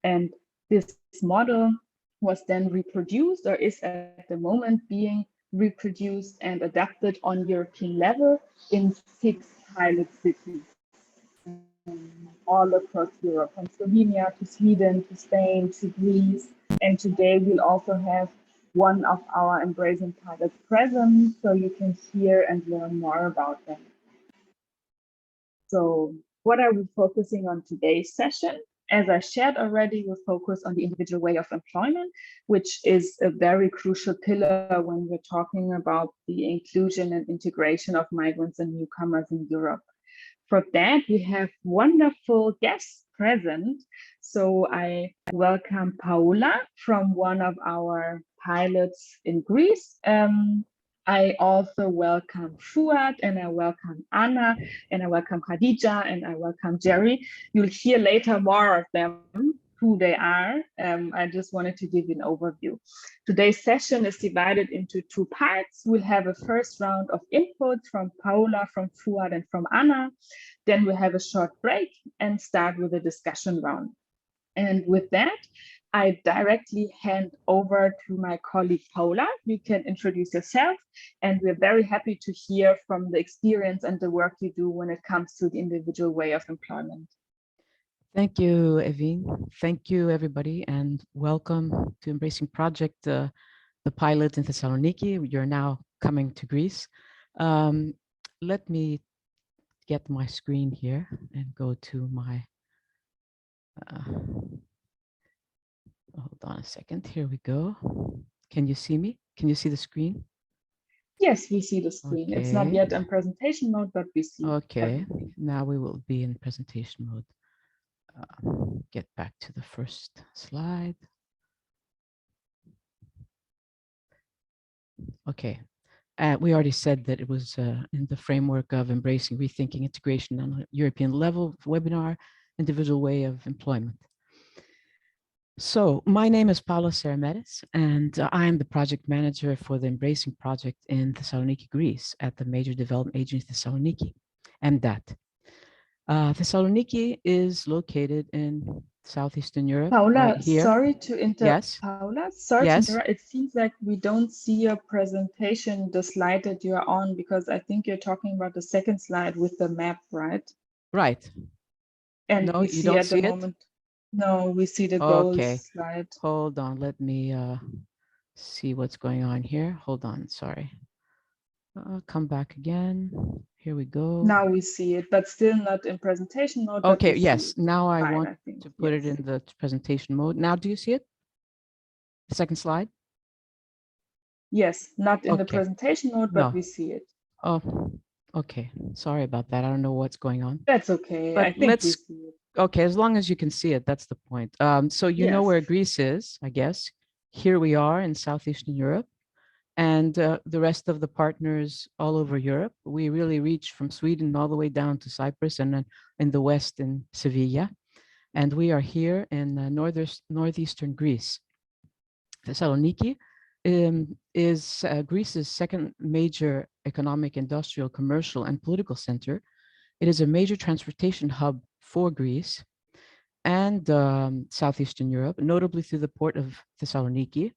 And this model was then reproduced, or is at the moment being reproduced and adapted on European level in 6 pilot cities all across Europe, from Slovenia to Sweden to Spain to Greece. And today we'll also have one of our EMBRACIN pilots present, so you can hear and learn more about them. So what are we focusing on today's session? As I shared already, we'll focus on the individual way of employment, which is a very crucial pillar when we're talking about the inclusion and integration of migrants and newcomers in Europe. For that, we have wonderful guests present. So I welcome Paola from one of our pilots in Greece. I also welcome Fuad, and I welcome Anna, and I welcome Khadija, and I welcome Jerry. You'll hear later more of them, who they are. I just wanted to give you an overview. Today's session is divided into 2 parts. We'll have a first round of inputs from Paola, from Fuad, and from Anna. Then we'll have a short break and start with a discussion round. And with that, I directly hand over to my colleague Paola. You can introduce yourself, and we're very happy to hear from the experience and the work you do when it comes to the individual way of employment. Thank you, Evine. Thank you, everybody, and welcome to Embracing Project, the pilot in Thessaloniki. You're now coming to Greece. Let me get my screen here and go to my, hold on a second, here we go. Can you see me? Can you see the screen? Yes, we see the screen. Okay. It's not yet in presentation mode, but we see. Okay, now we will be in presentation mode. Get back to the first slide. Okay, we already said that it was in the framework of embracing rethinking integration on a European level webinar, individual way of employment. So my name is Paola Seremetis, and I am the project manager for the Embracing project in Thessaloniki, Greece, at the Major Development Agency Thessaloniki, MDAT. Thessaloniki is located in southeastern Europe. Paola, right here. Sorry to interrupt. Yes. Paola, sorry to interrupt. It seems like we don't see your presentation, the slide that you are on, because I think you're talking about the second slide with the map, right? Right. And no, we you see don't at see the it? moment. No, we see the goals Okay. slide. Hold on. Let me see what's going on here. Hold on. Sorry. Come back again. Here we go. Now we see it, but still not in presentation mode. Okay, yes. Now I Fine, want to put it in the presentation mode. Now, do you see it? The second slide? Yes, not in the presentation mode, but we see it. Oh, okay. Sorry about that. I don't know what's going on. That's okay. But I think we see it. Okay, as long as you can see it, that's the point. So you know where Greece is, I guess. Here we are in Southeastern Europe. And the rest of the partners all over Europe. We really reach from Sweden all the way down to Cyprus, and then in the west in Sevilla. And we are here in northeastern Greece. Thessaloniki is Greece's second major economic, industrial, commercial, and political center. It is a major transportation hub for Greece and Southeastern Europe, notably through the port of Thessaloniki,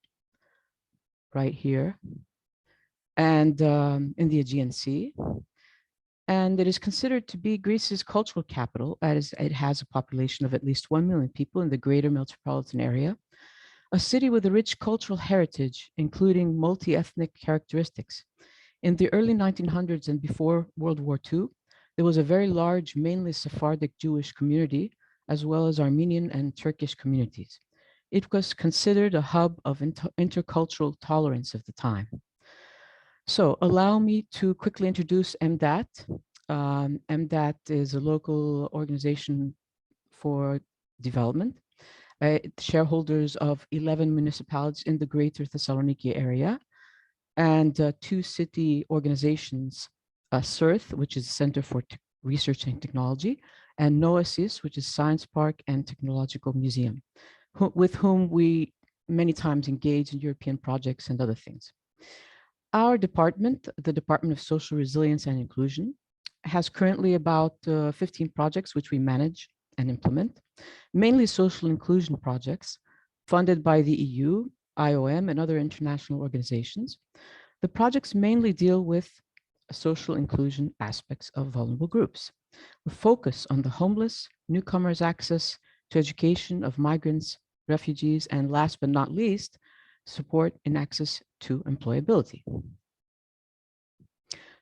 right here, and in the Aegean Sea. And it is considered to be Greece's cultural capital, as it has a population of at least 1 million people in the greater metropolitan area, a city with a rich cultural heritage, including multi-ethnic characteristics. In the early 1900s and before World War II, there was a very large, mainly Sephardic Jewish community, as well as Armenian and Turkish communities. It was considered a hub of intercultural tolerance of the time. So allow me to quickly introduce MDAT. MDAT is a local organization for development. Shareholders of 11 municipalities in the greater Thessaloniki area, and 2 city organizations, CERT, which is Center for Research and Technology, and NOASIS, which is Science Park and Technological Museum, with whom we many times engage in European projects and other things. Our department, the Department of Social Resilience and Inclusion, has currently about 15 projects which we manage and implement, mainly social inclusion projects funded by the EU, IOM, and other international organizations. The projects mainly deal with social inclusion aspects of vulnerable groups. We focus on the homeless, newcomers' access to education of migrants, refugees, and last but not least, support in access to employability.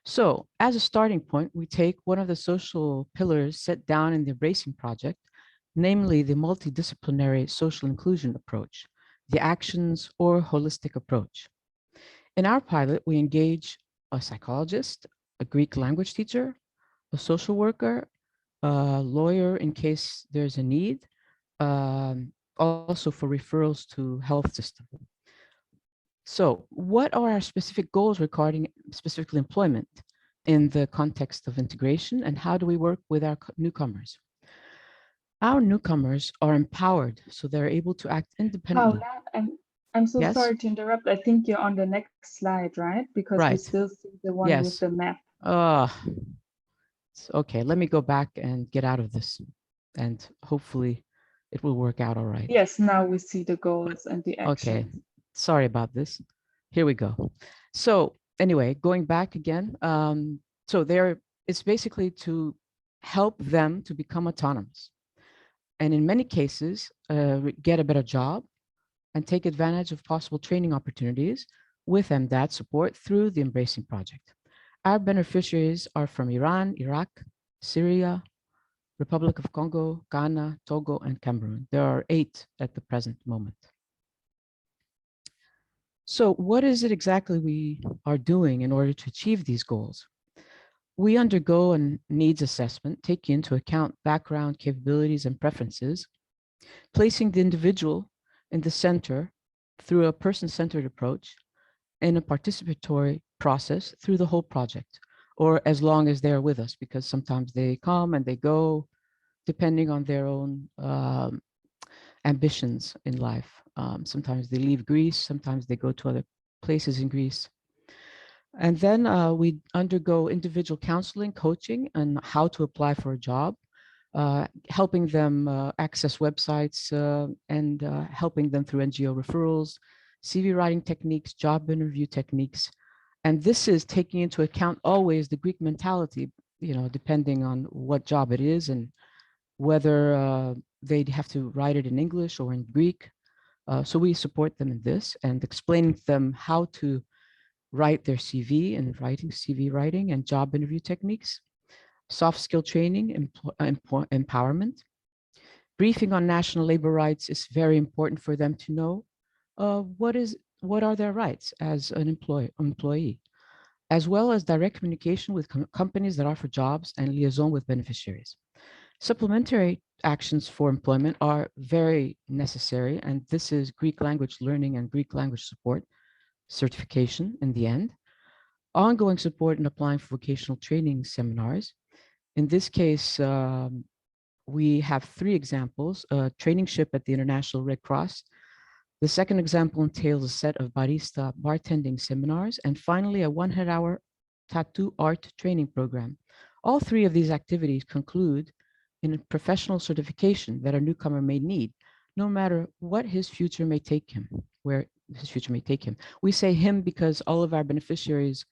So as a starting point, we take one of the social pillars set down in the EMBRACIN project, namely the multidisciplinary social inclusion approach, the actions or holistic approach. In our pilot, we engage a psychologist, a Greek language teacher, a social worker, a lawyer in case there's a need, also for referrals to health system. So what are our specific goals regarding specifically employment in the context of integration, and how do we work with our newcomers? Our newcomers are empowered, so they're able to act independently. Paola, I'm so sorry to interrupt. I think you're on the next slide, right? Because we still see the one with the map. Okay, let me go back and get out of this, and hopefully it will work out all right. Yes, now we see the goals and the actions. Okay, sorry about this. Here we go. So anyway, going back again, so it's basically to help them to become autonomous. And in many cases, get a better job and take advantage of possible training opportunities with MDAT support through the EMBRACIN project. Our beneficiaries are from Iran, Iraq, Syria, Republic of Congo, Ghana, Togo, and Cameroon. There are 8 at the present moment. So what is it exactly we are doing in order to achieve these goals? We undergo a needs assessment, taking into account background, capabilities, and preferences, placing the individual in the center through a person-centered approach in a participatory process through the whole project, or as long as they're with us, because sometimes they come and they go depending on their own ambitions in life. Sometimes they leave Greece, sometimes they go to other places in Greece. And then we undergo individual counseling, coaching, on how to apply for a job, helping them access websites and helping them through NGO referrals, CV writing techniques, job interview techniques. And this is taking into account always the Greek mentality, depending on what job it is and whether they'd have to write it in English or in Greek. So we support them in this and explaining to them how to write their CV and CV writing and job interview techniques, soft skill training, empowerment. Briefing on national labor rights is very important for them to know what are their rights as an employee, as well as direct communication with companies that offer jobs and liaison with beneficiaries. Supplementary actions for employment are very necessary, and this is Greek language learning and Greek language support certification in the end, ongoing support in applying for vocational training seminars. In this case, we have 3 examples: a traineeship at the International Red Cross. The second example entails a set of barista bartending seminars, and finally a 100-hour tattoo art training program. All 3 of these activities conclude in a professional certification that a newcomer may need, no matter what his future may take him, where his future may take him. We say him because all of our beneficiaries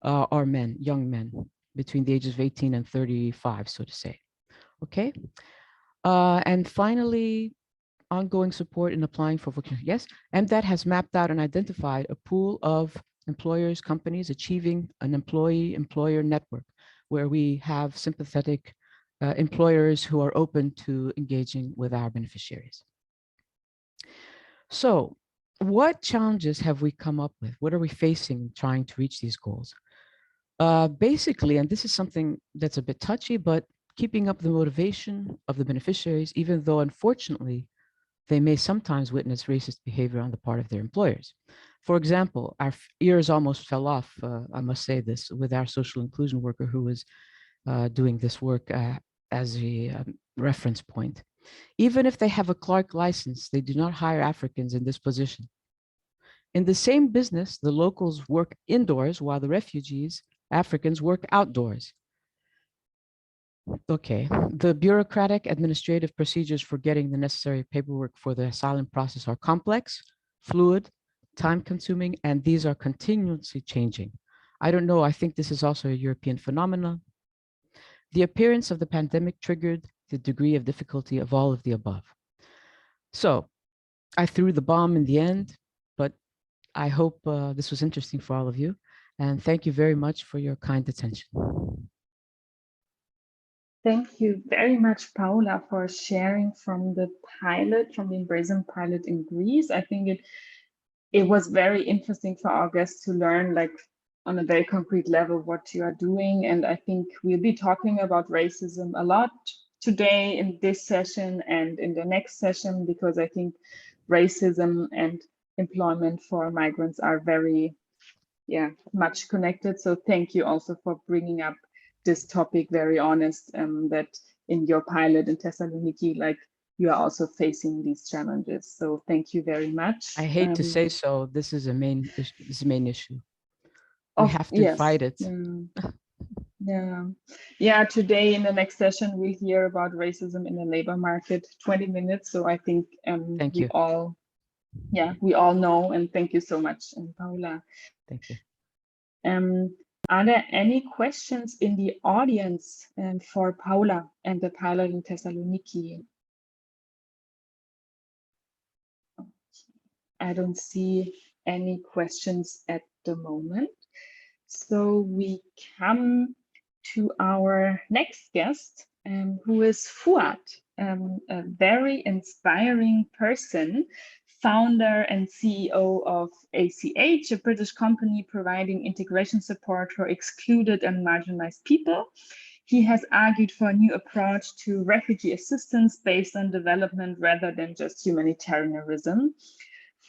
are men, young men, between the ages of 18 and 35, so to say. Okay. And finally, ongoing support in applying for vocational. Yes, MDAT has mapped out and identified a pool of employers, companies achieving an employee-employer network, where we have sympathetic employers who are open to engaging with our beneficiaries. So what challenges have we come up with? What are we facing trying to reach these goals? Basically, and this is something that's a bit touchy, but keeping up the motivation of the beneficiaries, even though unfortunately, they may sometimes witness racist behavior on the part of their employers. For example, our ears almost fell off, I must say this, with our social inclusion worker who was doing this work as a reference point. Even if they have a clerk license, they do not hire Africans in this position. In the same business, the locals work indoors while the refugees, Africans, work outdoors. Okay, the bureaucratic administrative procedures for getting the necessary paperwork for the asylum process are complex, fluid, time-consuming, and these are continuously changing. I don't know, I think this is also a European phenomenon. The appearance of the pandemic triggered the degree of difficulty of all of the above. So I threw the bomb in the end, but I hope this was interesting for all of you. And thank you very much for your kind attention. Thank you very much, Paola, for sharing from the pilot, from the EMBRACIN pilot in Greece. I think it was very interesting for our guests to learn, like, on a very concrete level what you are doing. And I think we'll be talking about racism a lot today in this session and in the next session, because I think racism and employment for migrants are very much connected. So thank you also for bringing up this topic, very honest, that in your pilot in Thessaloniki, like, you are also facing these challenges. So thank you very much. I hate to say so, this is a main issue. We have to fight it. Yeah, today in the next session, we'll hear about racism in the labor market, 20 minutes. So I think we all know, and thank you so much, Paola. Thank you. Are there any questions in the audience for Paola and the pilot in Thessaloniki? I don't see any questions at the moment. So we come to our next guest, who is Fuad, a very inspiring person, founder and CEO of ACH, a British company providing integration support for excluded and marginalized people. He has argued for a new approach to refugee assistance based on development rather than just humanitarianism.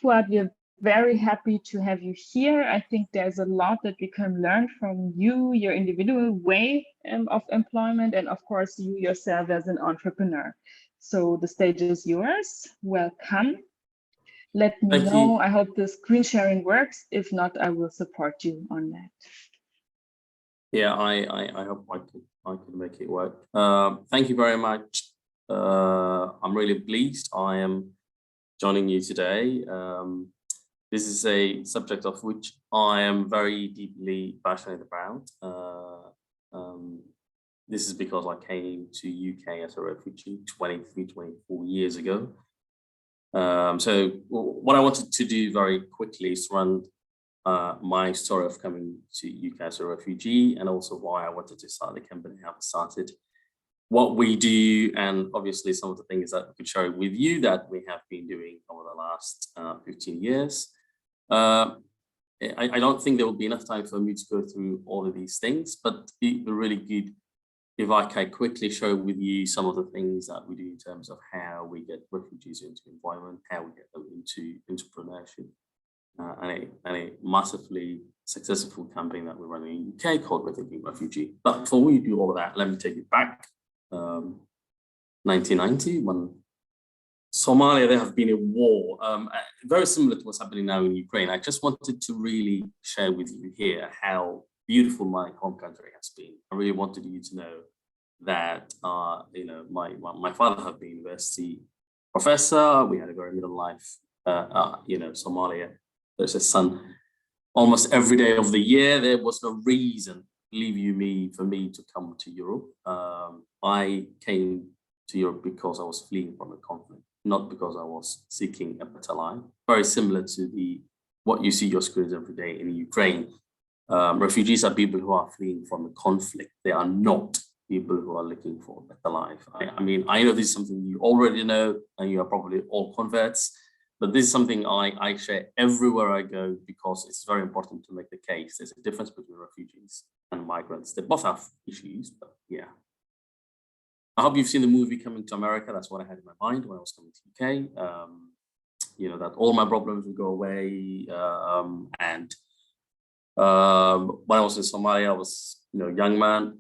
Fuad, we're very happy to have you here. I think there's a lot that we can learn from you, your individual way of employment, and of course, you yourself as an entrepreneur. So the stage is yours. Welcome. Let me know. I hope the screen sharing works. If not, I will support you on that. Yeah, I hope I can make it work. Thank you very much. I'm really pleased I am joining you today. This is a subject of which I am very deeply passionate about. This is because I came to UK as a refugee 24 years ago. So what I wanted to do very quickly is run my story of coming to UK as a refugee, and also why I wanted to start the company, how it started, what we do, and obviously some of the things that I could share with you that we have been doing over the last 15 years. I don't think there will be enough time for me to go through all of these things, but it would be really good if I can quickly share with you some of the things that we do in terms of how we get refugees into employment, how we get them into entrepreneurship, and a massively successful campaign that we run in the UK called Rethinking Refugee. But before we do all of that, let me take it back. 1990, when Somalia, there have been a war, very similar to what's happening now in Ukraine. I just wanted to really share with you here how beautiful my home country has been. I really wanted you to know that, my father had been a university professor. We had a very middle life, Somalia. There's a sun almost every day of the year. There was no reason, believe you me, for me to come to Europe. I came to Europe because I was fleeing from a conflict, not because I was seeking a better life. Very similar to what you see your screens every day in Ukraine. Refugees are people who are fleeing from a conflict. They are not people who are looking for a better life. I mean, I know this is something you already know, and you are probably all converts, but this is something I share everywhere I go because it's very important to make the case. There's a difference between refugees and migrants. They both have issues, but yeah. I hope you've seen the movie Coming to America. That's what I had in my mind when I was coming to UK. That all my problems would go away. When I was in Somalia, I was, a young man,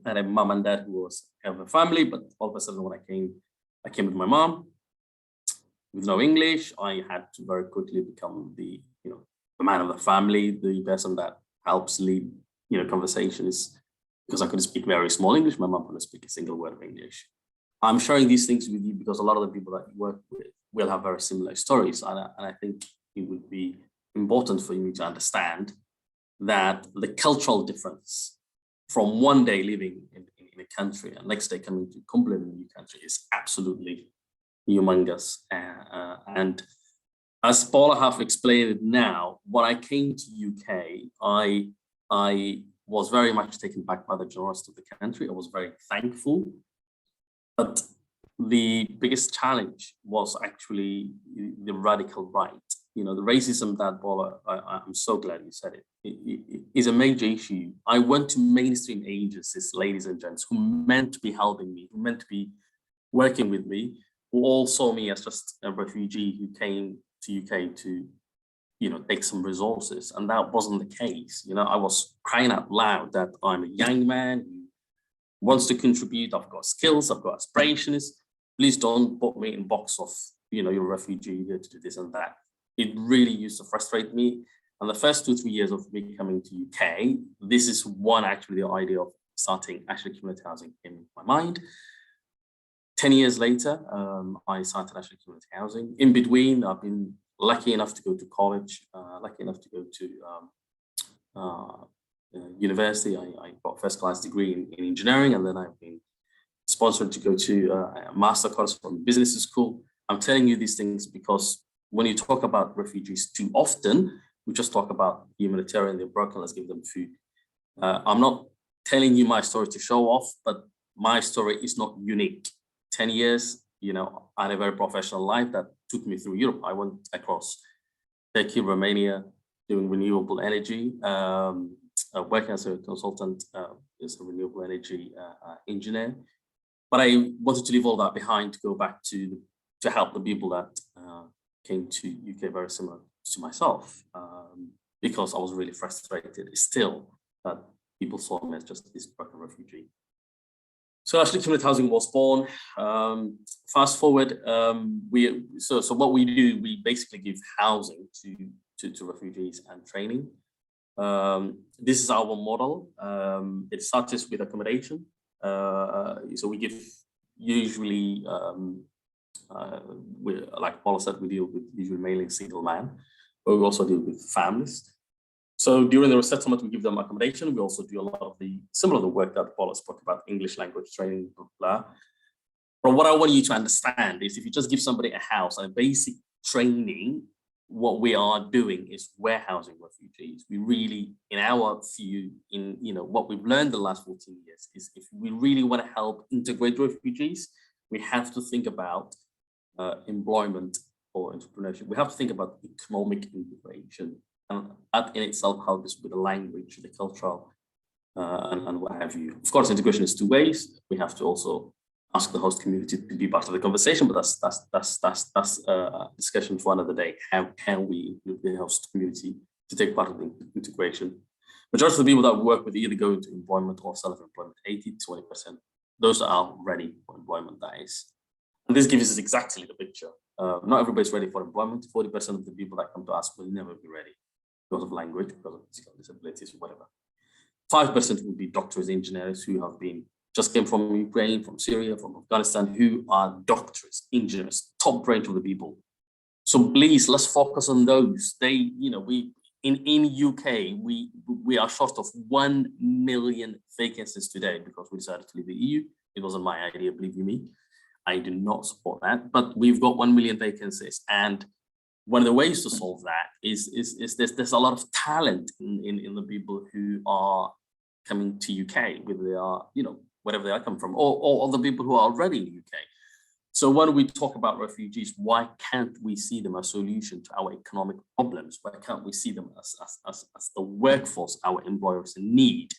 had a mom and dad who have a family, but all of a sudden when I came with my mom with no English. I had to very quickly become the man of the family, the person that helps lead, conversations because I couldn't speak very small English. My mom couldn't speak a single word of English. I'm sharing these things with you because a lot of the people that you work with will have very similar stories. And I think it would be important for you to understand that the cultural difference from one day living in a country and next day coming to a completely new country is absolutely humongous. And as Paula have explained it now, when I came to UK, I was very much taken back by the generosity of the country. I was very thankful. But the biggest challenge was actually the radical right. You know, the racism that, Paula, I'm so glad you said it is a major issue. I went to mainstream agencies, ladies and gents, who meant to be helping me, who meant to be working with me, who all saw me as just a refugee who came to UK to, you know, take some resources. And that wasn't the case. You know, I was crying out loud that I'm a young man who wants to contribute. I've got skills, I've got aspirations. Please don't put me in a box of, you know, you're a refugee here to do this and that. It really used to frustrate me. And the first 2-3 years of me coming to UK, this is one actually the idea of starting actually community housing in my mind. 10 years later, I started actually community housing. In between, I've been lucky enough to go to college, lucky enough to go to university. I got a first class degree in engineering, and then I've been sponsored to go to a master course from business school. I'm telling you these things because when you talk about refugees too often, we just talk about humanitarian, they're broken, let's give them food. I'm not telling you my story to show off, but my story is not unique. 10 years, you know, I had a very professional life that took me through Europe. I went across Turkey, Romania, doing renewable energy, working as a consultant, as a renewable energy engineer. But I wanted to leave all that behind to go back to help the people that came to UK very similar to myself, because I was really frustrated still that people saw me as just this broken refugee. So actually community housing was born. Fast forward, so what we do, we basically give housing to refugees and training. This is our model. It starts with accommodation. So we give usually, like Paula said, we deal with usually mainly single man, but we also deal with families. So during the resettlement, we give them accommodation. We also do a lot of the similar work that Paula spoke about, English language training, blah, blah. But what I want you to understand is if you just give somebody a house and a basic training, what we are doing is warehousing refugees. We really, in our view, in what we've learned the last 14 years is if we really want to help integrate refugees, we have to think about employment or entrepreneurship. We have to think about economic integration. And that in itself helps with the language, the cultural, and what have you. Of course, integration is two ways. We have to also ask the host community to be part of the conversation, but that's a discussion for another day. How can we include the host community to take part of the integration? Majority of the people that work with either go into employment or self-employment, 80-20%. Those are ready for employment, that is. And this gives us exactly the picture. Not everybody's ready for employment. 40% of the people that come to us will never be ready because of language, because of physical disabilities, or whatever. 5% will be doctors, engineers who have been just came from Ukraine, from Syria, from Afghanistan, who are doctors, engineers, top range of the people. So please, let's focus on those. They, we in UK, we are short of 1 million vacancies today because we decided to leave the EU. It wasn't my idea, believe you me. I do not support that, but we've got 1 million vacancies. And one of the ways to solve that is there's a lot of talent in the people who are coming to UK, whether they are, wherever they are coming from, or the people who are already in the UK. So when we talk about refugees, why can't we see them as a solution to our economic problems? Why can't we see them as the workforce our employers need?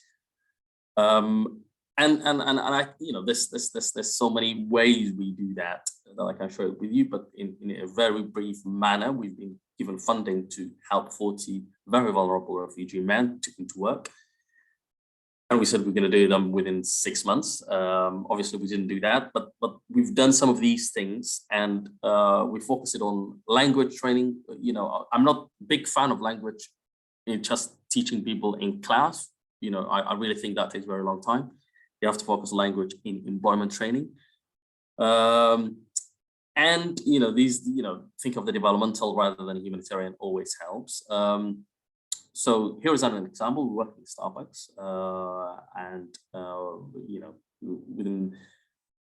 And I, there's so many ways we do that I can share it with you, but in a very brief manner, we've been given funding to help 40 very vulnerable refugee men to come to work. And we said we're going to do them within 6 months. Obviously, we didn't do that, but we've done some of these things, and we focus it on language training. I'm not a big fan of language in just teaching people in class. you know, I really think that takes a very long time. You have to focus on language in employment training. And, you know, these, you know, think of the developmental rather than humanitarian always helps. So here is an example. We work with Starbucks you know, within,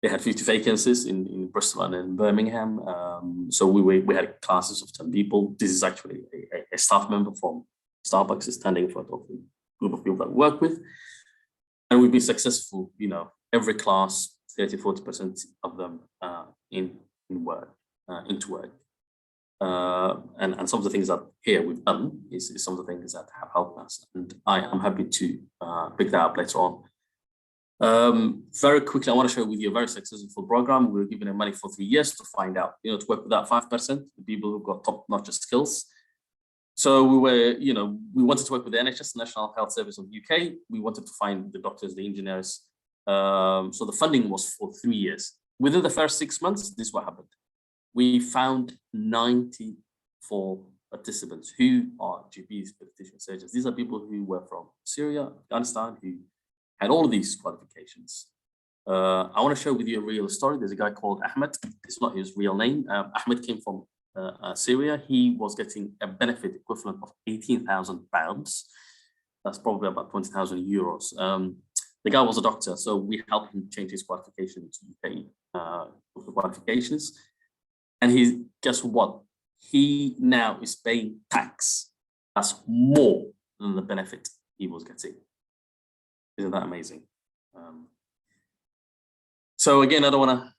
they had 50 vacancies in Bristol and in Birmingham. So we had classes of 10 people. This is actually a staff member from Starbucks is standing in front of a group of people that we work with. And we've been successful, you know, every class, 30–40% of them into work. And some of the things that here we've done is some of the things that have helped us. And I am happy to pick that up later on. Very quickly, I want to share with you a very successful program. We were given money for 3 years to find out, you know, to work with that 5%, the people who've got top-notch skills. So we were, you know, we wanted to work with the NHS, National Health Service of the UK. We wanted to find the doctors, the engineers. So the funding was for 3 years. Within the first 6 months, this is what happened. We found 94 participants who are GPs, pediatrician surgeons. These are people who were from Syria, Afghanistan, who had all of these qualifications. I want to share with you a real story. There's a guy called Ahmed. It's not his real name. Ahmed came from Syria. He was getting a benefit equivalent of £18,000. That's probably about 20,000 euros. The guy was a doctor, so we helped him change his qualification to UK qualifications. And guess what? He now is paying tax that's more than the benefit he was getting. Isn't that amazing? So again, I don't want to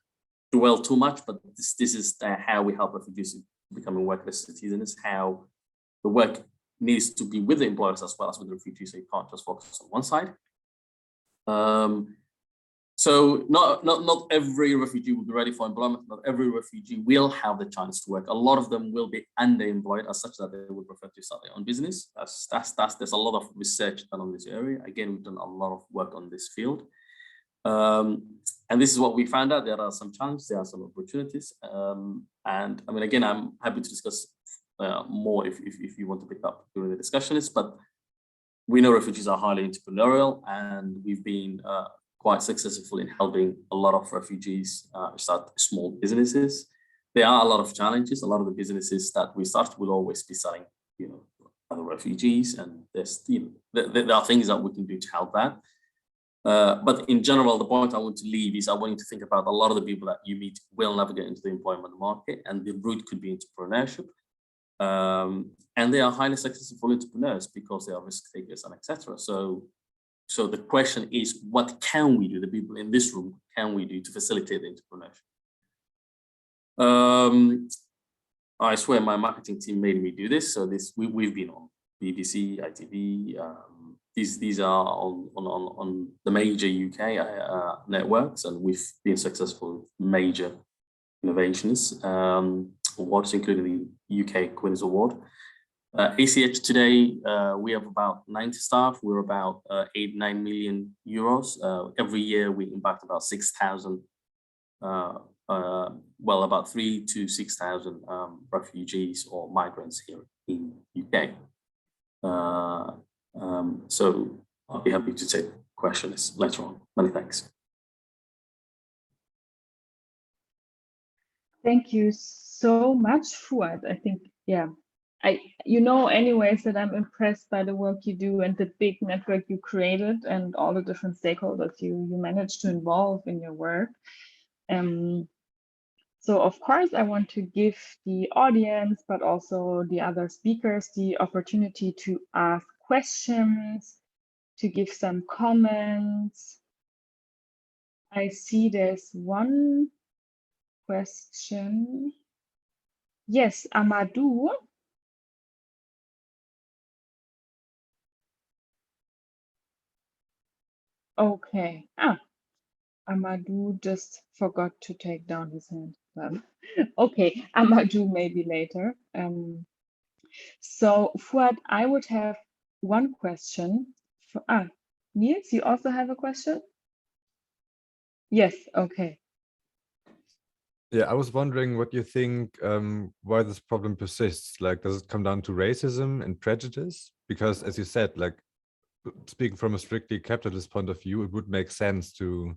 dwell too much, but this is how we help refugees becoming workless citizens, how the work needs to be with the employers as well as with the refugees, so you can't just focus on one side. So not every refugee will be ready for employment. Not every refugee will have the chance to work. A lot of them will be underemployed as such that they will prefer to start their own business. There's a lot of research done on this area. Again, we've done a lot of work on this field. And this is what we found out. There are some challenges, there are some opportunities. And I mean, again, I'm happy to discuss more if you want to pick up during the discussions, but we know refugees are highly entrepreneurial, and we've been quite successful in helping a lot of refugees start small businesses. There are a lot of challenges. A lot of the businesses that we start will always be selling, you know, other refugees, and there's, you know, there are things that we can do to help that. But in general, the point I want to leave is I want you to think about a lot of the people that you meet will never get into the employment market, and the route could be entrepreneurship. And they are highly successful entrepreneurs because they are risk takers and etc. So the question is, what can we do, the people in this room, can we do to facilitate the entrepreneurship? I swear my marketing team made me do this. So we've been on BBC, ITV. These are on the major UK networks, and we've been successful with major innovations, awards, including the UK Quiz Award. ACH today, we have about 90 staff. We're about 8–9 million euros. Every year we impact about 6,000, well, about 3,000 to 6,000 refugees or migrants here in UK. So I'll be happy to take questions later on. Many thanks. Thank you so much, Fuad. I think, yeah, you know anyways that I'm impressed by the work you do and the big network you created and all the different stakeholders you managed to involve in your work. So of course, I want to give the audience, but also the other speakers, the opportunity to ask questions, to give some comments. I see there's one question. Yes, Amadou. Okay. Amadou just forgot to take down his hand. Okay, Amadou maybe later. So Fuad, I would have one question. Niels, you also have a question? Yes, okay. Yeah, I was wondering what you think, why this problem persists. Like, does it come down to racism and prejudice? Because as you said, like, speaking from a strictly capitalist point of view, it would make sense to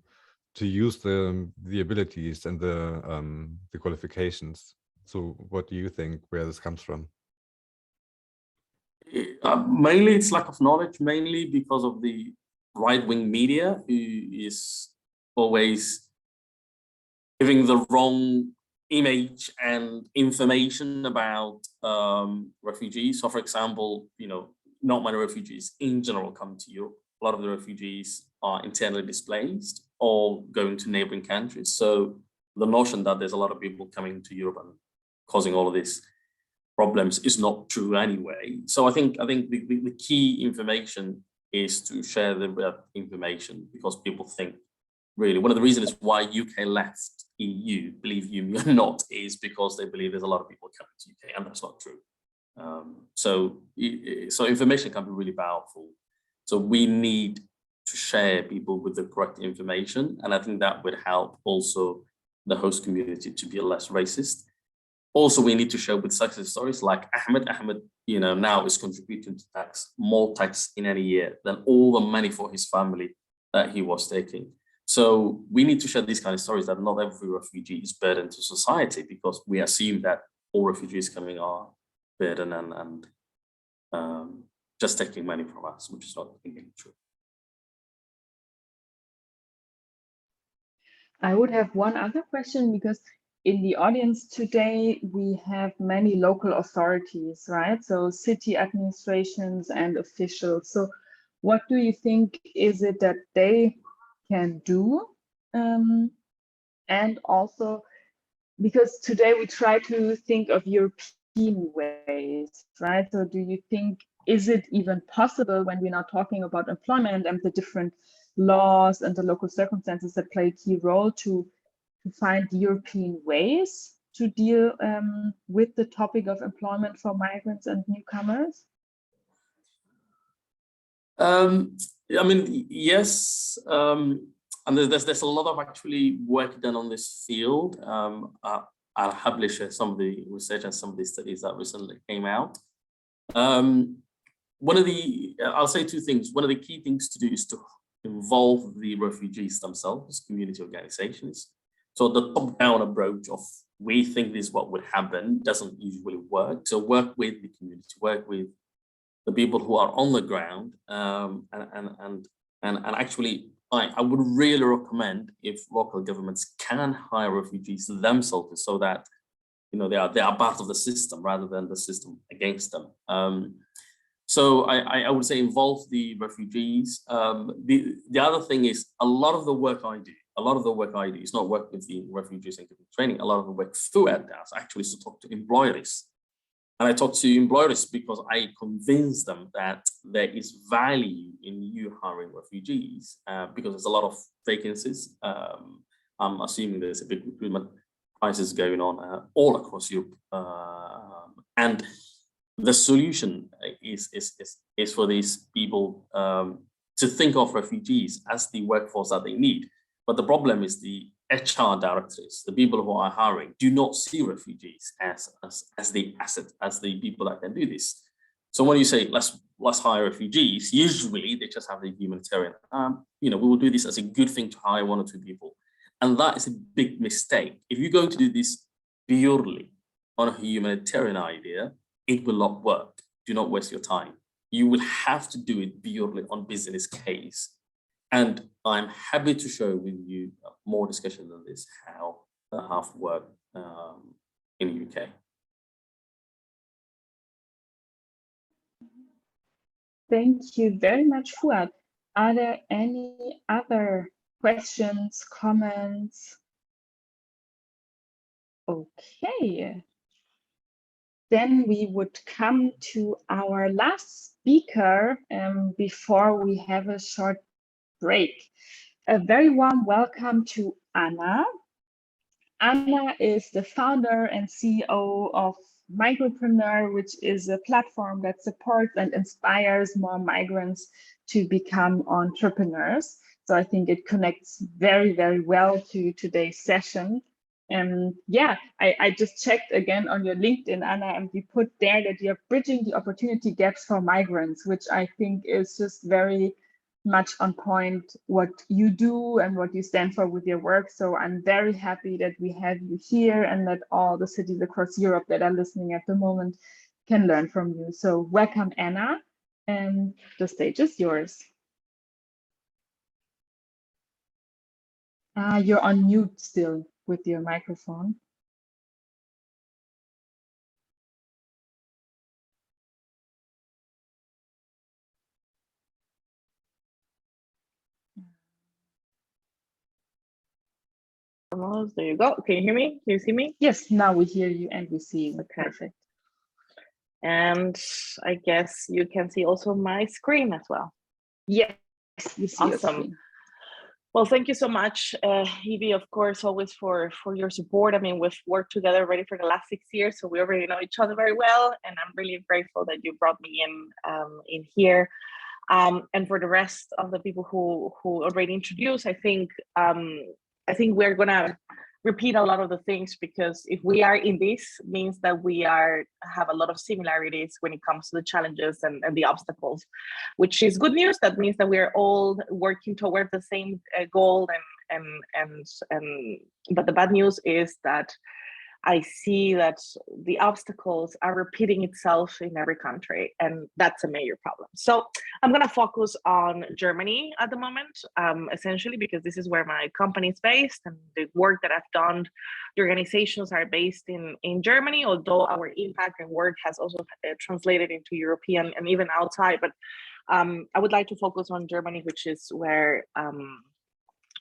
use the abilities and the qualifications. So what do you think where this comes from? Mainly it's lack of knowledge, mainly because of the right-wing media, who is always giving the wrong image and information about refugees. So for example, not many refugees in general come to Europe. A lot of the refugees are internally displaced or going to neighboring countries. So the notion that there's a lot of people coming to Europe and causing all of these problems is not true anyway. So I think the key information is to share the information, because people think, really, one of the reasons why UK left EU, believe you me or not, is because they believe there's a lot of people coming to UK, and that's not true. So information can be really powerful. So we need to share people with the correct information, and I think that would help also the host community to be less racist. Also, we need to show with success stories like Ahmed. Ahmed, now is contributing to more tax in any year than all the money for his family that he was taking. So we need to share these kind of stories, that not every refugee is burden to society, because we assume that all refugees coming are burden and just taking money from us, which is not really true. I would have one other question, because in the audience today, we have many local authorities, right? So city administrations and officials. So what do you think is it that they can do? And also, because today we try to think of European ways, right? So do you think, is it even possible, when we're now talking about employment and the different laws and the local circumstances that play a key role, to find European ways to deal with the topic of employment for migrants and newcomers? I mean, yes, and there's a lot of actually work done on this field. I'll happily share some of the research and some of the studies that recently came out. I'll say two things. One of the key things to do is to involve the refugees themselves, community organizations. So the top-down approach of we think this is what would happen doesn't usually work. So work with the community, work with the people who are on the ground, and actually, I would really recommend if local governments can hire refugees themselves, so that they are part of the system rather than the system against them. So I would say involve the refugees. The other thing is, a lot of the work I do is not work with the refugees and giving training. A lot of the work Fuad does actually is to talk to employers. And I talk to employers because I convince them that there is value in you hiring refugees, because there's a lot of vacancies. I'm assuming there's a big recruitment crisis going on all across Europe. And the solution is for these people to think of refugees as the workforce that they need. But the problem is the HR directors, the people who are hiring, do not see refugees as the asset, as the people that can do this. So when you say let's hire refugees, usually they just have the humanitarian. We will do this as a good thing to hire one or two people, and that is a big mistake. If you're going to do this purely on a humanitarian idea, it will not work. Do not waste your time. You will have to do it purely on business case. And I'm happy to share with you more discussion than this, how that have worked in the UK. Thank you very much, Fuad. Are there any other questions, comments? Okay. Then we would come to our last speaker before we have a short break. A very warm welcome to Anna. Anna is the founder and CEO of Migrapreneur, which is a platform that supports and inspires more migrants to become entrepreneurs. So I think it connects very, very well to today's session. Yeah, I just checked again on your LinkedIn, Anna, and we put there that you're bridging the opportunity gaps for migrants, which I think is just very much on point what you do and what you stand for with your work. So I'm very happy that we have you here and that all the cities across Europe that are listening at the moment can learn from you. So welcome, Anna, and the stage is yours. You're on mute still with your microphone. There you go. Can you hear me? Can you see me? Yes, now we hear you and we see you. Okay. Perfect. And I guess you can see also my screen as well. Yes, you see your Awesome. screen. Well, thank you so much, Evie, of course, always for your support. I mean, we've worked together already for the last 6 years, so we already know each other very well. And I'm really grateful that you brought me in here. And for the rest of the people who already introduced, I think we're gonna repeat a lot of the things, because if we are in this, means that we have a lot of similarities when it comes to the challenges and the obstacles, which is good news. That means that we're all working toward the same goal. But the bad news is that I see that the obstacles are repeating itself in every country, and that's a major problem. So I'm going to focus on Germany at the moment, essentially, because this is where my company is based, and the work that I've done, the organizations are based in Germany, although our impact and work has also translated into European and even outside. But I would like to focus on Germany, which is where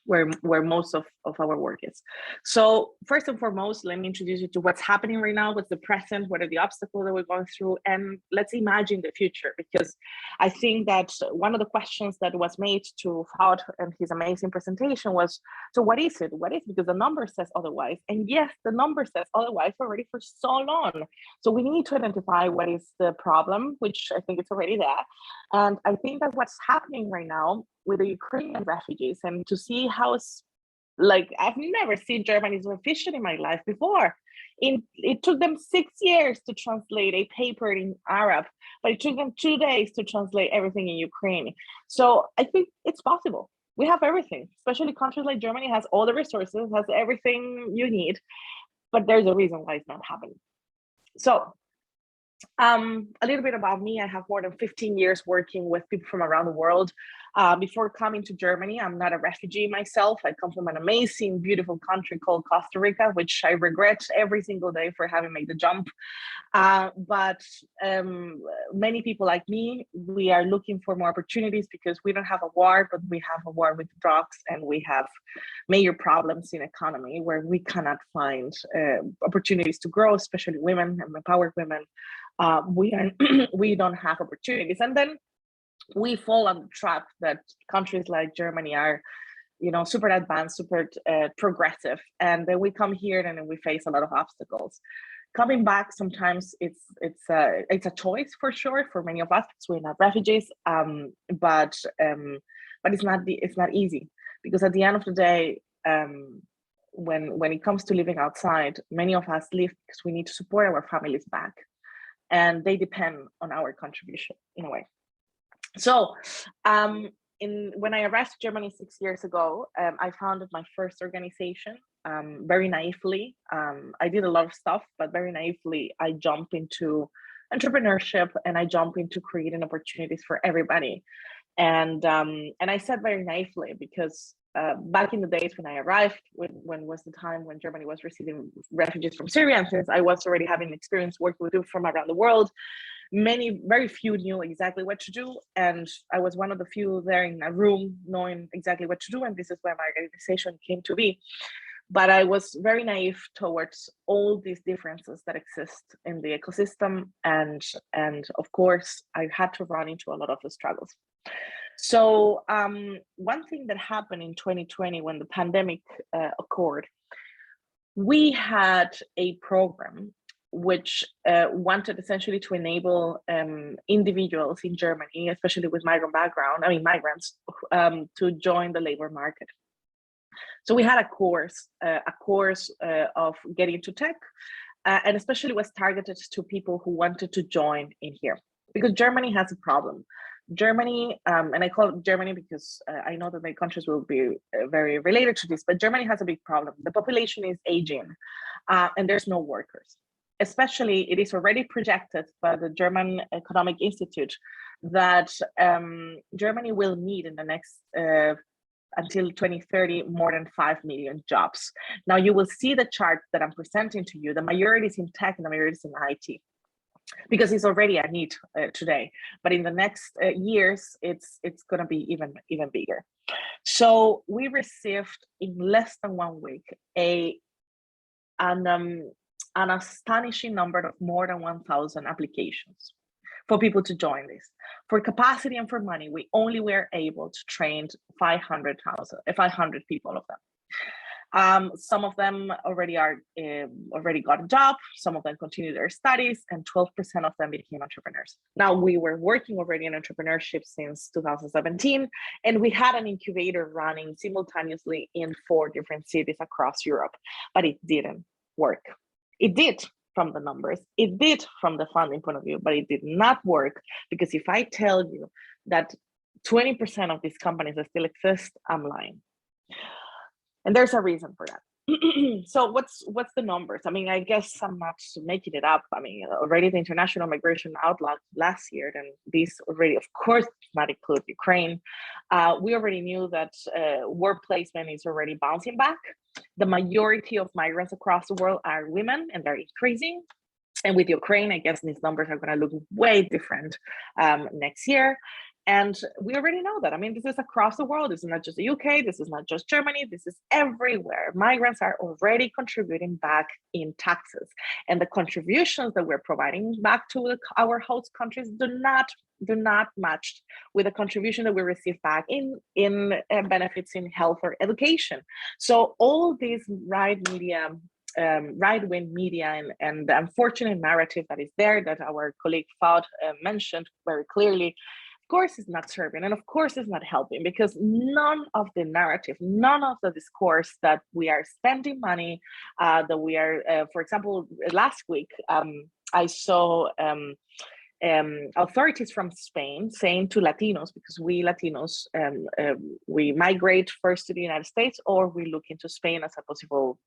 most of our work is. So first and foremost, let me introduce you to what's happening right now, what's the present, what are the obstacles that we're going through, and let's imagine the future. Because I think that one of the questions that was made to Fuad and his amazing presentation was, so what is it? What is it? Because the number says otherwise. And yes, the number says otherwise already for so long. So we need to identify what is the problem, which I think it's already there. And I think that what's happening right now with the Ukrainian refugees, and to see how it's like, I've never seen Germany so efficient in my life before. It took them 6 years to translate a paper in Arab, but it took them 2 days to translate everything in Ukrainian. So I think it's possible. We have everything, especially countries like Germany has all the resources, has everything you need, but there's a reason why it's not happening. So a little bit about me. I have more than 15 years working with people from around the world. Before coming to Germany, I'm not a refugee myself. I come from an amazing, beautiful country called Costa Rica, which I regret every single day for having made the jump. But many people like me, we are looking for more opportunities, because we don't have a war, but we have a war with drugs, and we have major problems in economy where we cannot find opportunities to grow, especially women and empowered women. We don't have opportunities, and then we fall on the trap that countries like Germany are, super advanced, super progressive, and then we come here and then we face a lot of obstacles. Coming back, sometimes it's a choice for sure for many of us, because we're not refugees, but it's not easy, because at the end of the day, when it comes to living outside, many of us live because we need to support our families back, and they depend on our contribution in a way. So when I arrived to Germany 6 years ago, I founded my first organization. Very naively, I did a lot of stuff, but very naively, I jumped into entrepreneurship, and I jumped into creating opportunities for everybody. And I said very naively, because back in the days when I arrived, when was the time when Germany was receiving refugees from Syria, and since I was already having experience working with people from around the world, very few knew exactly what to do, and I was one of the few there in a room knowing exactly what to do, and this is where my organization came to be. But I was very naive towards all these differences that exist in the ecosystem, and of course I had to run into a lot of the struggles. So one thing that happened in 2020 when the pandemic occurred, we had a program which wanted essentially to enable individuals in Germany, especially with migrant background, migrants, to join the labor market. So we had a course of getting into tech, and especially was targeted to people who wanted to join in here, because Germany has a problem. Germany, and I call it Germany because I know that my countries will be very related to this, but Germany has a big problem. The population is aging, and there's no workers. Especially, it is already projected by the German Economic Institute that Germany will need in the next, until 2030, more than 5 million jobs. Now, you will see the chart that I'm presenting to you. The majority is in tech and the majority is in IT, because it's already a need today. But in the next years, it's going to be even bigger. So we received in less than 1 week an astonishing number of more than 1,000 applications for people to join this. For capacity and for money, we only were able to train 500 people of them. Some of them already got a job, some of them continue their studies, and 12% of them became entrepreneurs. Now, we were working already in entrepreneurship since 2017, and we had an incubator running simultaneously in 4 different cities across Europe, but it didn't work. It did from the numbers, it did from the funding point of view, but it did not work, because if I tell you that 20% of these companies that still exist, I'm lying. And there's a reason for that. So what's the numbers? I mean, I guess I'm not making it up. I mean, already the International Migration Outlook last year, and these already, of course, does not include Ukraine. We already knew that work placement is already bouncing back. The majority of migrants across the world are women, and they're increasing. And with Ukraine, I guess these numbers are going to look way different next year. And we already know that. I mean, this is across the world. This is not just the UK. This is not just Germany. This is everywhere. Migrants are already contributing back in taxes. And the contributions that we're providing back to our host countries do not match with the contribution that we receive back in benefits in health or education. So all these right-wing media and the unfortunate narrative that is there, that our colleague Fuad mentioned very clearly, of course, it's not serving, and of course it's not helping, because none of the narrative, none of the discourse that we are spending money, that we are, for example, last week, I saw authorities from Spain saying to Latinos, because we Latinos, we migrate first to the United States, or we look into Spain as a possible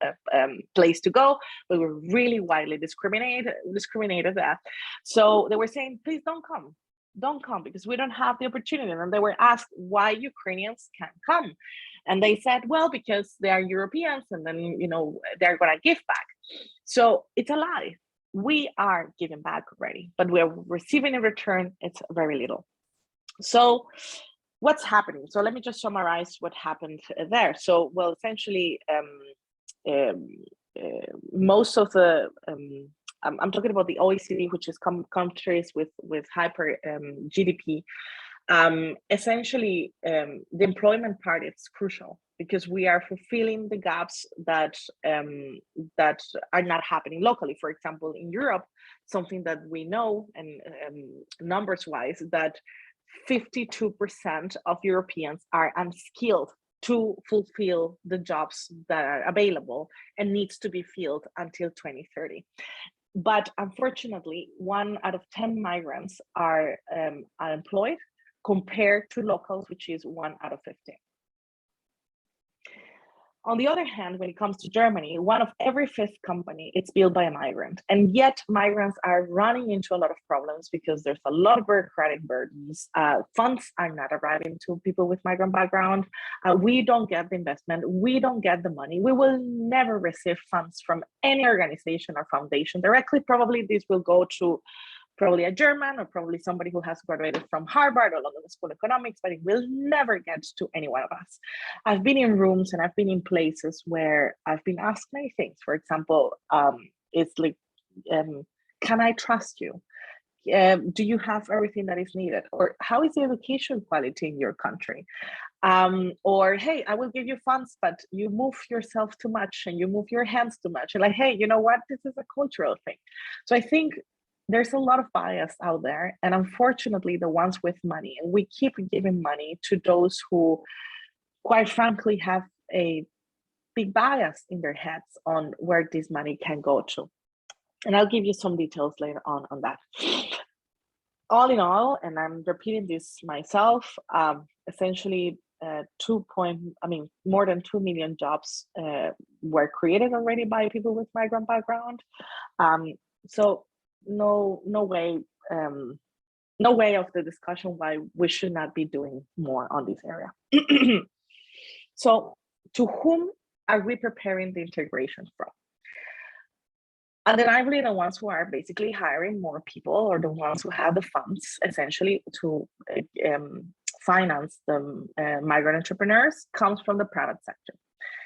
place to go, but we're really widely discriminated at. So they were saying, please don't come, because we don't have the opportunity. And they were asked why Ukrainians can't come. And they said, well, because they are Europeans, and then, you know, they're going to give back. So it's a lie. We are giving back already, but we're receiving in return, it's very little. So what's happening? So let me just summarize what happened there. So, well, essentially, most of the, I'm talking about the OECD, which is countries with hyper GDP. Essentially, the employment part is crucial, because we are fulfilling the gaps that are not happening locally. For example, in Europe, something that we know, and numbers-wise, that 52% of Europeans are unskilled to fulfill the jobs that are available and needs to be filled until 2030. But unfortunately, 1 out of 10 migrants are unemployed, compared to locals, which is 1 out of 15. On the other hand, when it comes to Germany, 1 of every 5th company is built by a migrant. And yet migrants are running into a lot of problems, because there's a lot of bureaucratic burdens. Funds are not arriving to people with migrant background. We don't get the investment. We don't get the money. We will never receive funds from any organization or foundation directly. Probably this will go to probably a German, or probably somebody who has graduated from Harvard or London School of Economics, but it will never get to any one of us. I've been in rooms and I've been in places where I've been asked many things. For example, it's like, can I trust you? Do you have everything that is needed? Or how is the education quality in your country? Or, hey, I will give you funds, but you move yourself too much and you move your hands too much. And like, hey, you know what? This is a cultural thing. So I think there's a lot of bias out there, and unfortunately the ones with money, and we keep giving money to those who quite frankly have a big bias in their heads on where this money can go to. And I'll give you some details later on that. All in all, and I'm repeating this myself, essentially more than 2 million jobs were created already by people with migrant background. So no way of the discussion why we should not be doing more on this area. So to whom are we preparing the integration from? Undeniably, the ones who are basically hiring more people, or the ones who have the funds essentially to finance the migrant entrepreneurs, comes from the private sector.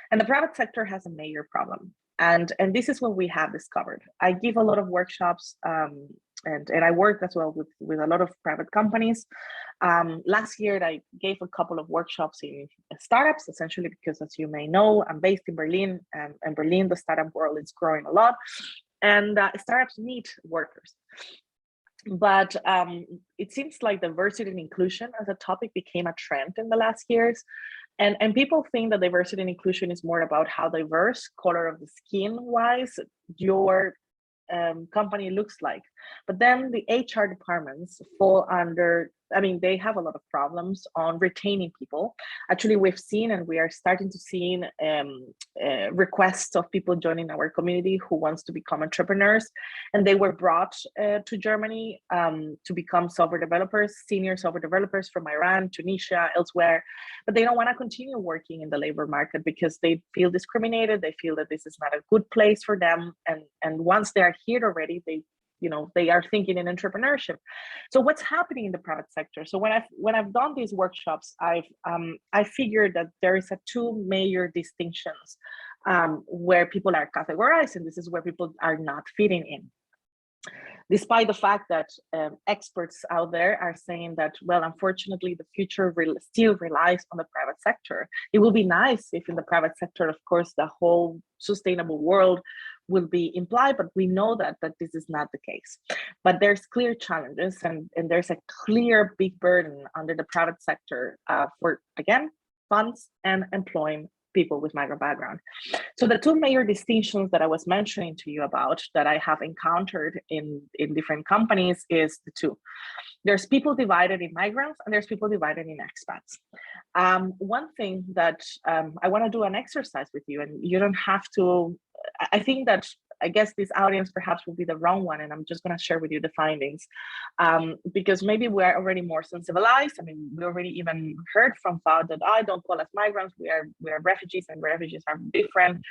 And the private sector has a major problem. And this is what we have discovered. I give a lot of workshops and I work as well with a lot of private companies. Last year, I gave a couple of workshops in startups, essentially because, as you may know, I'm based in Berlin, and in Berlin, the startup world is growing a lot. And startups need workers. But it seems like diversity and inclusion as a topic became a trend in the last years. And people think that diversity and inclusion is more about how diverse, color of the skin wise, your company looks like. But then the HR departments fall under, they have a lot of problems on retaining people. Actually, we've seen, and we are starting to see requests of people joining our community who wants to become entrepreneurs. And they were brought to Germany to become software developers, senior software developers from Iran, Tunisia, elsewhere. But they don't want to continue working in the labor market because they feel discriminated. They feel that this is not a good place for them. And once they're here already, they are thinking in entrepreneurship. So what's happening in the private sector? So when I've done these workshops, I figured that there is two major distinctions where people are categorized, and this is where people are not fitting in. Despite the fact that experts out there are saying that, well, unfortunately, the future still relies on the private sector. It will be nice if in the private sector, of course, the whole sustainable world will be implied, but we know that this is not the case. But there's clear challenges, and there's a clear big burden under the private sector for, again, funds and employing people with migrant background. So the two major distinctions that I was mentioning to you about that I have encountered in different companies is the two. There's people divided in migrants and there's people divided in expats. One thing that I want to do an exercise with you, and you don't have to, I guess this audience perhaps will be the wrong one, and I'm just going to share with you the findings because maybe we're already more sensibilized. We already even heard from Fuad that I don't call us migrants, we are refugees, and refugees are different.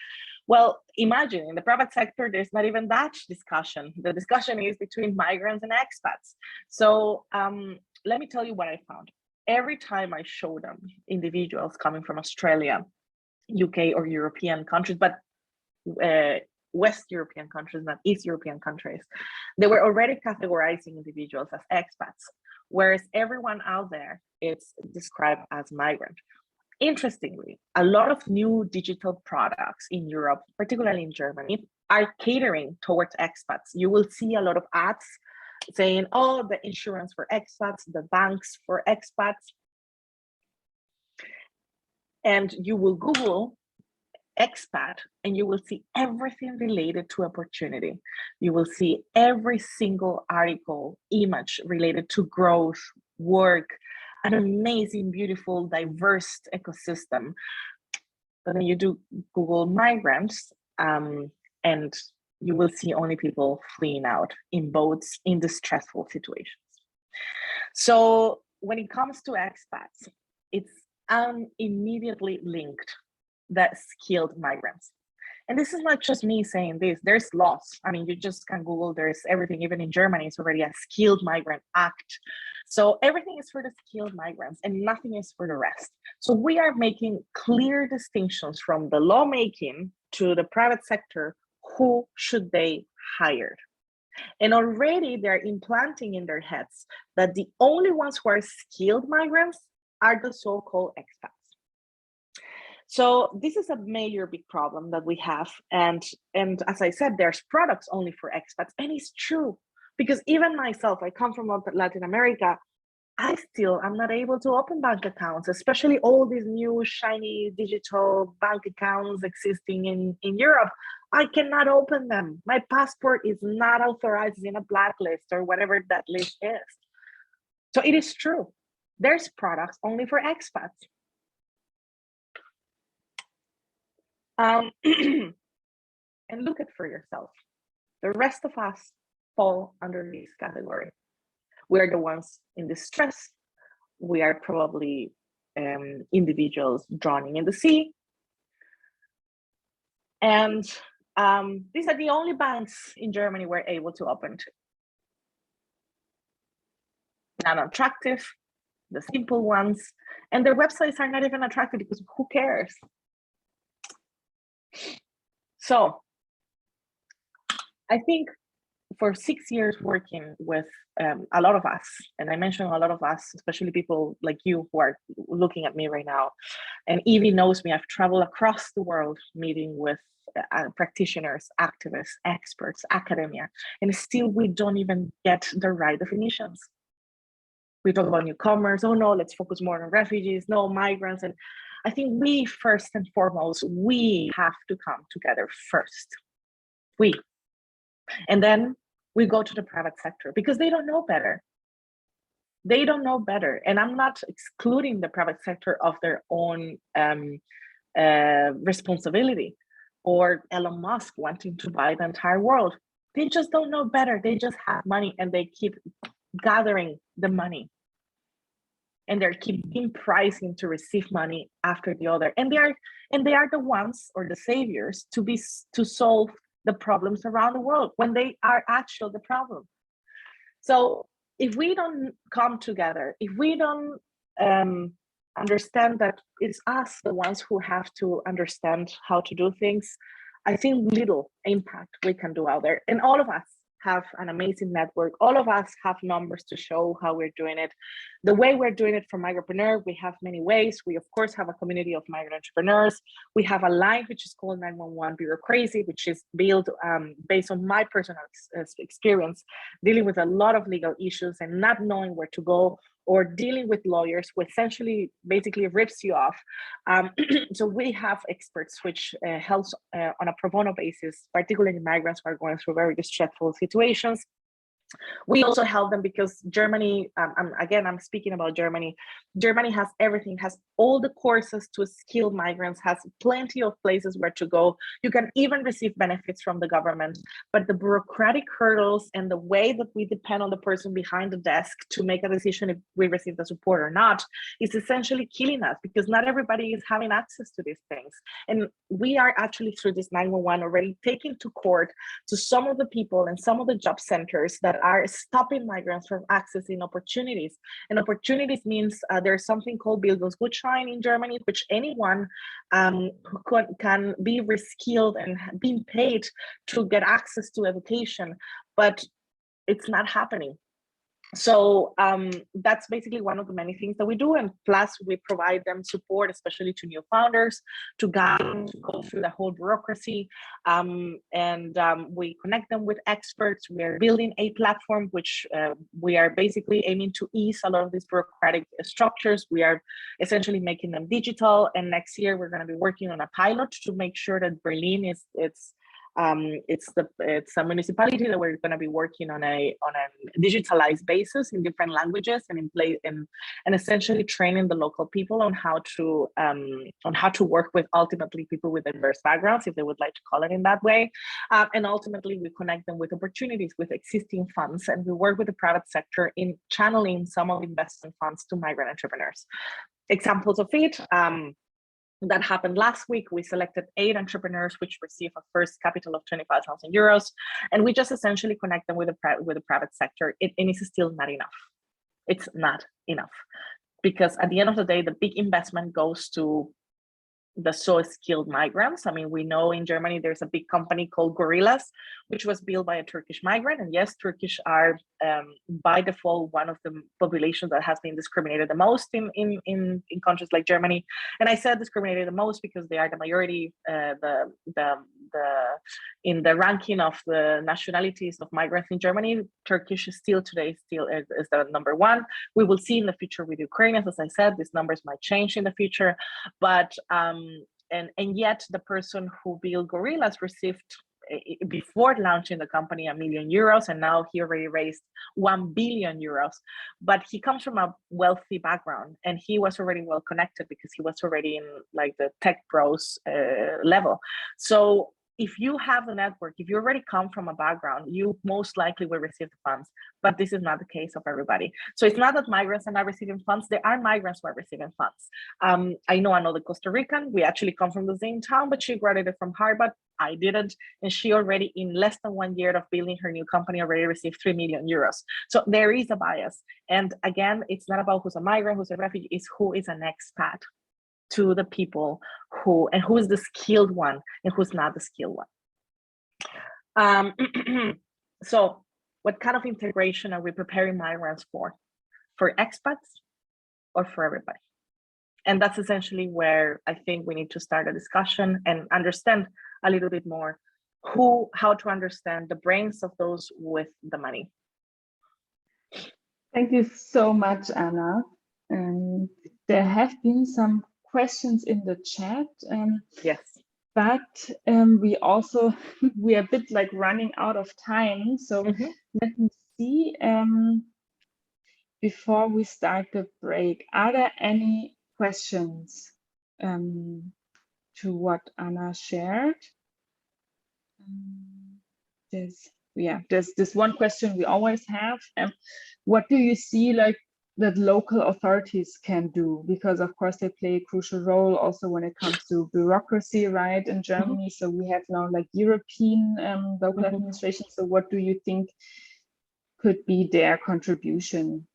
Well, imagine in the private sector, there's not even that discussion. The discussion is between migrants and expats. So let me tell you what I found. Every time I show them individuals coming from Australia, UK, or European countries, but West European countries, not East European countries, they were already categorizing individuals as expats, whereas everyone out there is described as migrant. Interestingly, a lot of new digital products in Europe, particularly in Germany, are catering towards expats. You will see a lot of ads saying, oh, the insurance for expats, the banks for expats. And you will Google expat and you will see everything related to opportunity. You will see every single article, image related to growth, work, an amazing, beautiful, diverse ecosystem. But then you do Google migrants and you will see only people fleeing out in boats in distressful situations. So when it comes to expats, it's immediately linked that skilled migrants. And this is not just me saying this, there's laws. You just can Google, there's everything, even in Germany, it's already a skilled migrant act. So everything is for the skilled migrants and nothing is for the rest. So we are making clear distinctions from the lawmaking to the private sector, who should they hire? And already they're implanting in their heads that the only ones who are skilled migrants are the so-called expats. So this is a major big problem that we have. And as I said, there's products only for expats. And it's true, because even myself, I come from Latin America. I'm not able to open bank accounts, especially all these new shiny digital bank accounts existing in Europe. I cannot open them. My passport is not authorized in a blacklist or whatever that list is. So it is true. There's products only for expats. And look at for yourself. The rest of us fall under this category. We're the ones in distress. We are probably individuals drowning in the sea. And these are the only banks in Germany we're able to open to. Not attractive, the simple ones, and their websites are not even attractive because who cares? So I think for 6 years working with a lot of us, and I mentioned a lot of us, especially people like you who are looking at me right now, and Evie knows me, I've traveled across the world meeting with practitioners, activists, experts, academia, and still we don't even get the right definitions. We talk about newcomers, oh no, let's focus more on refugees, no, migrants. And I think we, first and foremost, we have to come together first. And then we go to the private sector because they don't know better. They don't know better. And I'm not excluding the private sector of their own responsibility, or Elon Musk wanting to buy the entire world. They just don't know better. They just have money and they keep gathering the money. And they're keeping pricing to receive money after the other. And they are the ones, or the saviors, to solve the problems around the world when they are actually the problem. So if we don't come together, if we don't understand that it's us, the ones who have to understand how to do things, I think little impact we can do out there. And all of us have an amazing network. All of us have numbers to show how we're doing it. The way we're doing it for Migrapreneur, we have many ways. We, of course, have a community of migrant entrepreneurs. We have a line which is called 911 Bureaucracy, which is built based on my personal experience, dealing with a lot of legal issues and not knowing where to go, or dealing with lawyers who essentially basically rips you off. So we have experts which helps on a pro bono basis, particularly migrants who are going through very distressful situations. We also help them because Germany, I'm speaking about Germany. Germany has everything, has all the courses to skill migrants, has plenty of places where to go. You can even receive benefits from the government, but the bureaucratic hurdles and the way that we depend on the person behind the desk to make a decision if we receive the support or not is essentially killing us, because not everybody is having access to these things. And we are actually, through this 911, already taking to court to some of the people and some of the job centers that are stopping migrants from accessing opportunities. And opportunities means there's something called Bildungsgutschein in Germany, which anyone who can be reskilled and being paid to get access to education, but it's not happening. So that's basically one of the many things that we do. And plus we provide them support, especially to new founders, to guide them to go through the whole bureaucracy. We connect them with experts. We are building a platform which we are basically aiming to ease a lot of these bureaucratic structures. We are essentially making them digital. And next year we're going to be working on a pilot to make sure that Berlin it's a municipality that we're going to be working on a digitalized basis in different languages and and essentially training the local people on how to work with ultimately people with diverse backgrounds, if they would like to call it in that way. And ultimately we connect them with opportunities with existing funds, and we work with the private sector in channeling some of the investment funds to migrant entrepreneurs. Examples of it. That happened last week. We selected 8 entrepreneurs which receive a first capital of 25,000 euros, and we just essentially connect them with the private sector. And it's still not enough. It's not enough, because at the end of the day, the big investment goes to the so skilled migrants. I mean, we know in Germany there's a big company called Gorillas, which was built by a Turkish migrant. And yes, Turkish are by default one of the populations that has been discriminated the most in countries like Germany. And I said discriminated the most because they are the majority, the the ranking of the nationalities of migrants in Germany, Turkish is still today is the number one. We will see in the future with Ukrainians, as I said, these numbers might change in the future, but and yet the person who built Gorillas received, before launching the company, €1 million, and now he already raised 1 billion euros. But he comes from a wealthy background, and he was already well connected because he was already in like the tech pros level. So if you have the network, if you already come from a background, you most likely will receive the funds. But this is not the case of everybody. So it's not that migrants are not receiving funds. There are migrants who are receiving funds. I know another Costa Rican. We actually come from the same town, but she graduated from Harvard. I didn't. And she already, in less than 1 year of building her new company, already received 3 million euros. So there is a bias. And again, it's not about who's a migrant, who's a refugee, it's who is an expat to the people who is the skilled one and who's not the skilled one. So what kind of integration are we preparing migrants for expats or for everybody? And that's essentially where I think we need to start a discussion and understand a little bit more how to understand the brains of those with the money. Thank you so much, Anna. There have been some questions in the chat. Yes. But we are a bit like running out of time. So let me see, before we start the break, are there any questions to what Anna shared? There's this one question we always have. What do you see like that local authorities can do? Because of course they play a crucial role also when it comes to bureaucracy, right, in Germany. So we have now like European local administration. So what do you think could be their contribution?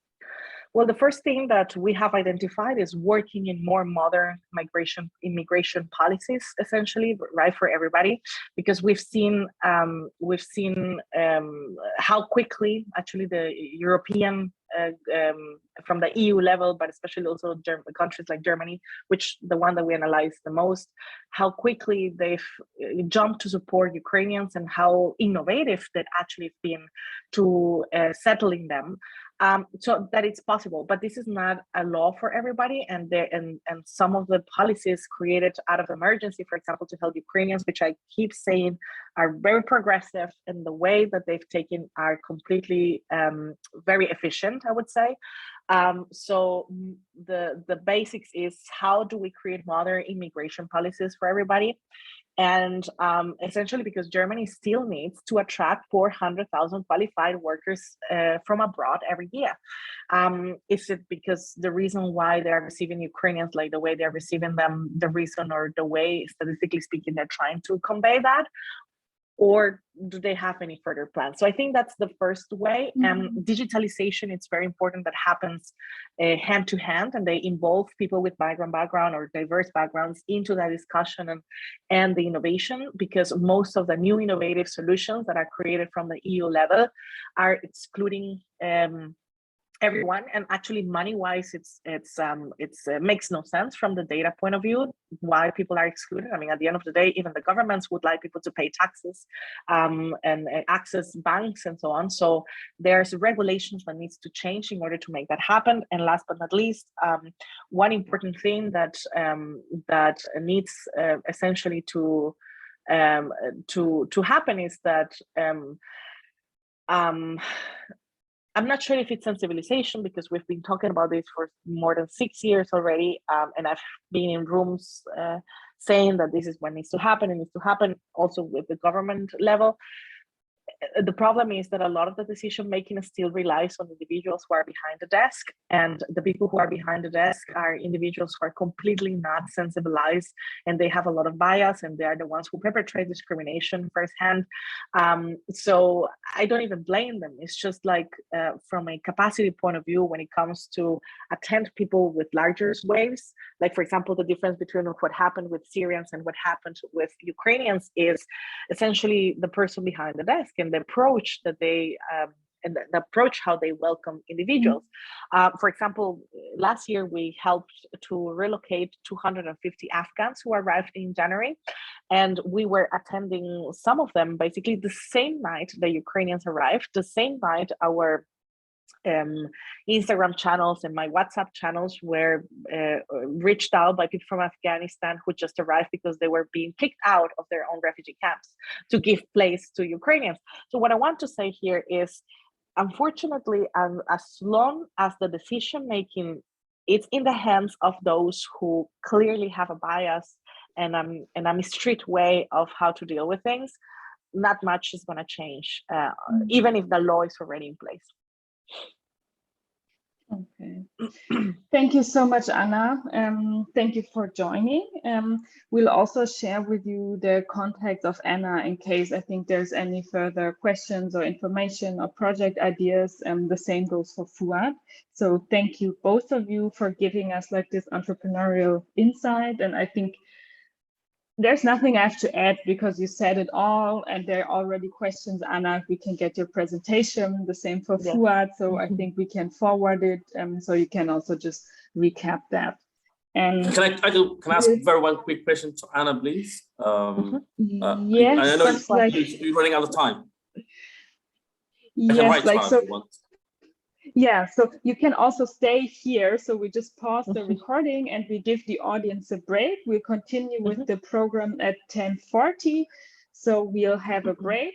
Well, the first thing that we have identified is working in more modern immigration policies, essentially, right, for everybody, because we've seen how quickly actually the European from the EU level, but especially also countries like Germany, which the one that we analyze the most, how quickly they've jumped to support Ukrainians and how innovative they've actually been to settling them. So that it's possible, but this is not a law for everybody, and some of the policies created out of emergency, for example, to help Ukrainians, which I keep saying are very progressive, and the way that they've taken are completely very efficient, I would say. So the basics is, how do we create modern immigration policies for everybody? And essentially, because Germany still needs to attract 400,000 qualified workers from abroad every year. Is it because the reason why they're receiving Ukrainians like the way they're receiving them, the reason or the way, statistically speaking, they're trying to convey that? Or do they have any further plans? So I think that's the first way. Digitalization, it's very important, that happens hand to hand, and they involve people with migrant background or diverse backgrounds into that discussion and the innovation, because most of the new innovative solutions that are created from the EU level are excluding everyone, and actually money-wise, it's makes no sense from the data point of view why people are excluded. I mean, at the end of the day, even the governments would like people to pay taxes and access banks and so on. So there's regulations that needs to change in order to make that happen. And last but not least, one important thing that needs essentially to happen is that I'm not sure if it's sensibilization, because we've been talking about this for more than 6 years already, and I've been in rooms saying that this is what needs to happen. It needs to happen also with the government level. The problem is that a lot of the decision making still relies on individuals who are behind the desk, and the people who are behind the desk are individuals who are completely not sensibilized, and they have a lot of bias, and they are the ones who perpetrate discrimination firsthand. So I don't even blame them. It's just like from a capacity point of view, when it comes to attend people with larger waves, like for example, the difference between what happened with Syrians and what happened with Ukrainians is essentially the person behind the desk and the approach that they and the approach how they welcome individuals. For example, last year we helped to relocate 250 Afghans who arrived in January, and we were attending some of them basically the same night the Ukrainians arrived, the same night our Instagram channels and my WhatsApp channels were reached out by people from Afghanistan who just arrived because they were being kicked out of their own refugee camps to give place to Ukrainians. So what I want to say here is, unfortunately, as long as the decision making is in the hands of those who clearly have a bias and a mistreated way of how to deal with things, not much is going to change, even if the law is already in place. Okay. Thank you so much, Anna. Thank you for joining. We'll also share with you the contacts of Anna in case I think there's any further questions or information or project ideas. The same goes for Fuad. So thank you, both of you, for giving us like this entrepreneurial insight. And I think there's nothing I have to add because you said it all, and there are already questions, Anna, if we can get your presentation, the same for Fuad, so I think we can forward it, so you can also just recap that. And can I ask one quick question to Anna, please? Yes, I know like, you're running out of time. Yes, like so. Yeah, so you can also stay here. So we just pause the recording and we give the audience a break. We'll continue with the program at 10:40. So we'll have a break.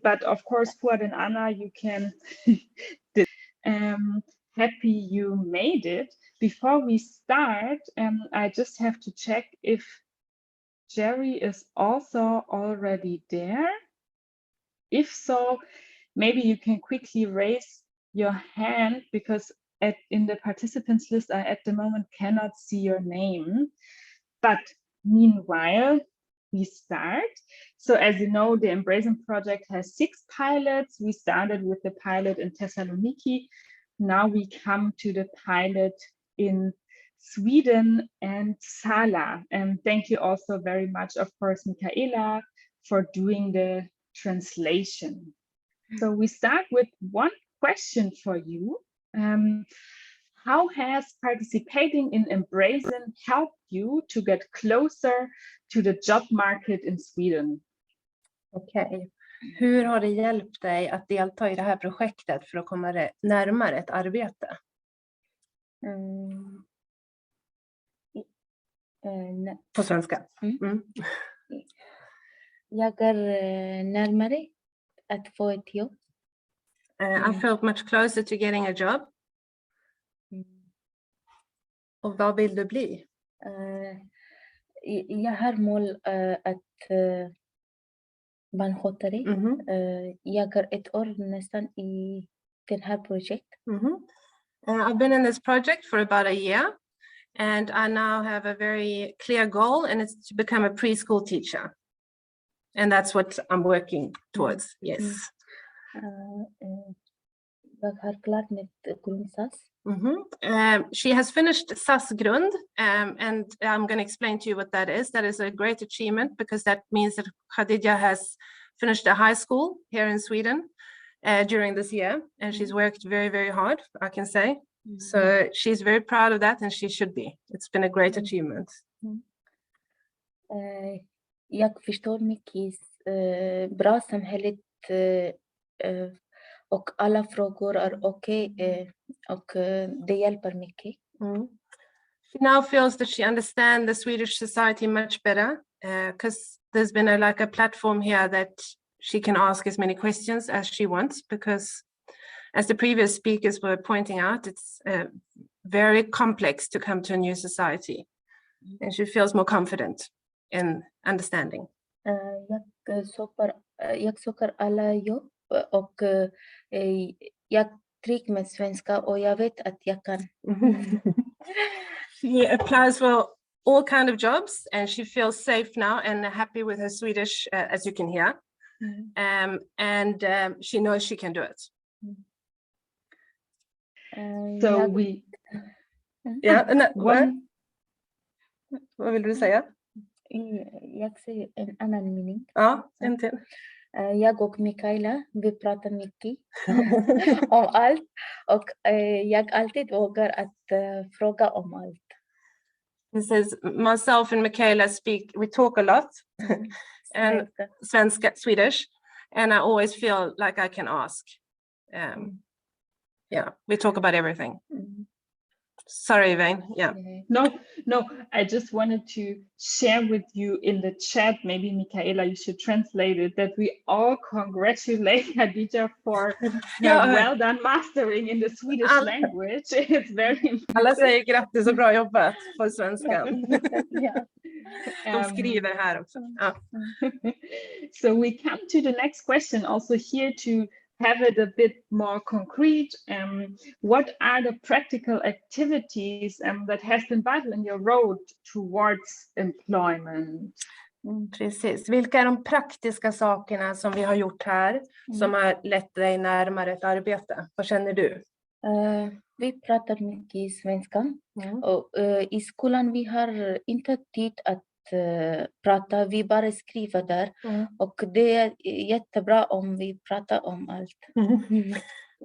But of course, Fuad and Anna, you can. Happy you made it. Before we start, I just have to check if Jerry is also already there. If so, maybe you can quickly raise your hand because in the participants list, I at the moment cannot see your name. But meanwhile, we start. So as you know, the EMBRACIN project has 6 pilots. We started with the pilot in Thessaloniki. Now we come to the pilot in Sweden and Sala. And thank you also very much, of course, Michaela, for doing the translation. So we start with one question for you. How has participating in EMBRACIN helped you to get closer to the job market in Sweden? Okej. Hur har det hjälpt dig att delta i det här projektet för att komma närmare ett arbete? På svenska. Jag är närmare att få ett jobb. I felt much closer to getting a job. Och vad vill du bli? Jag har mål att barnskötare. Jag har ett år nästan i det här projektet. I've been in this project for about a year, and I now have a very clear goal, and it's to become a preschool teacher. And that's what I'm working towards. Yes. Jag har klart mitt grundsats. She has finished SAS grund, and I'm going to explain to you what that is. That is a great achievement because that means that Khadija has finished a high school here in Sweden during this year, and she's worked very, very hard, I can say. So she's very proud of that, and she should be. It's been a great achievement. Jag förstår mycket bra samhället och alla frågor är okej och det hjälper mycket. She now feels that she understands the Swedish society much better because there's been a platform here that she can ask as many questions as she wants, because as the previous speakers were pointing out, it's very complex to come to a new society, and she feels more confident in understanding. Jag söker alla jobb och jag trygg med svenska och jag vet att jag kan. She applies for all kind of jobs, and she feels safe now and happy with her Swedish, as you can hear. And she knows she can do it. So we... Vad vill du säga? Jag säger en annan mening. Ja, en till. Jag och Mikaela, vi pratar mycket om allt och jag alltid vågar att fråga om allt. He says, myself and Michaela we talk a lot, and Swedish, and I always feel like I can ask. Yeah, we talk about everything. Sorry, Yvain. Yeah. No, I just wanted to share with you in the chat, maybe Michaela, you should translate it, that we all congratulate Khadija for her well done mastering in the Swedish language. It's very impressive. Alla säger grattis och bra jobbat på svenskan. De skriver här också. So we come to the next question, also here to have it a bit more concrete. What are the practical activities that has been vital in your road towards employment? Precis. Vilka är de praktiska sakerna som vi har gjort här som har lett dig närmare ett arbete? Vad känner du? Vi pratar mycket svenska och i skolan vi har inte tid att prata, vi bara skriver där och det är jättebra om vi pratar om allt.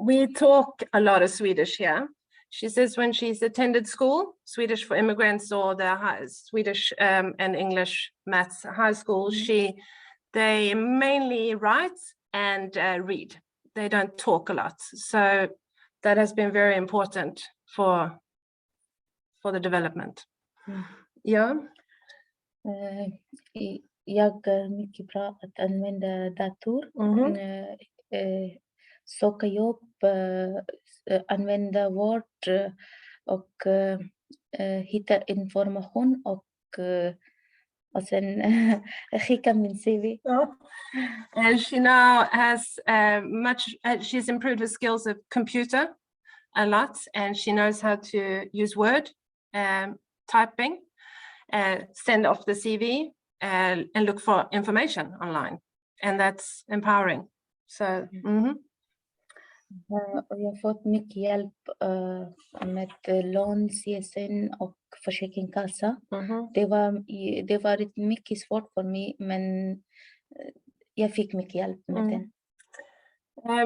We talk a lot of Swedish here. She says when she's attended school, Swedish for immigrants or the Swedish and English maths high school, they mainly write and read. They don't talk a lot. So that has been very important for the development. Yeah. Jag är mycket bra att använda dator, söka jobb, använda Word och hitta information och sen skicka min CV. And she now has she's improved her skills of computer a lot, and she knows how to use Word, typing, send off the CV and look for information online, and that's empowering. So och jag har fått mycket hjälp med lån, CSN och försäkringskassa. Det var varit mycket svårt för mig, men jag fick mycket hjälp med den.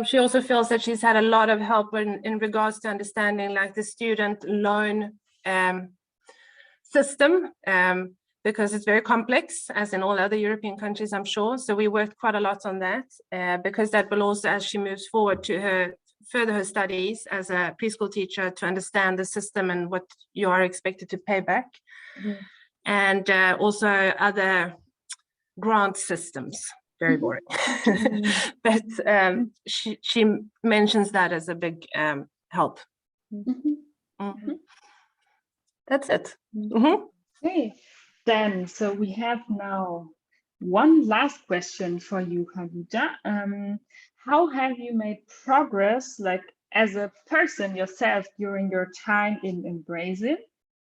She also feels that she's had a lot of help in regards to understanding like the student loan system, because it's very complex, as in all other European countries, I'm sure. So we worked quite a lot on that, because that will also, as she moves forward to further her studies as a preschool teacher, to understand the system and what you are expected to pay back. And also other grant systems, very boring. But she mentions that as a big help. That's it. Okay, then, so we have now one last question for you, Khadija. How have you made progress, like as a person yourself, during your time in EMBRACIN?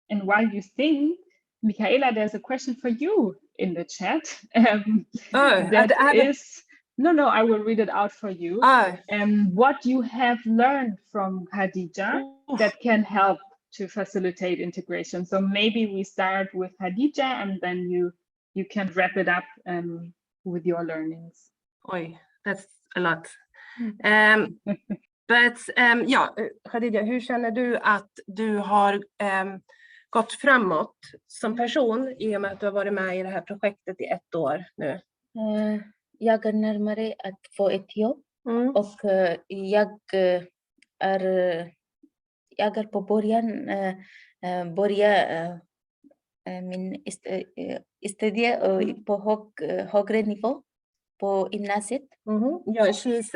And while you think, Michaela, there's a question for you in the chat. No, I will read it out for you. What you have learned from Khadija that can help to facilitate integration. So maybe we start with Khadija, and then you can wrap it up with your learnings. That's a lot. But Khadija, hur känner du att du har gått framåt som person i och med att du har varit med i det här projektet i 1 år nu? Jag är närmare att få ett jobb och jag är på börja min studie på högre nivå på gymnasiet. Yeah, she's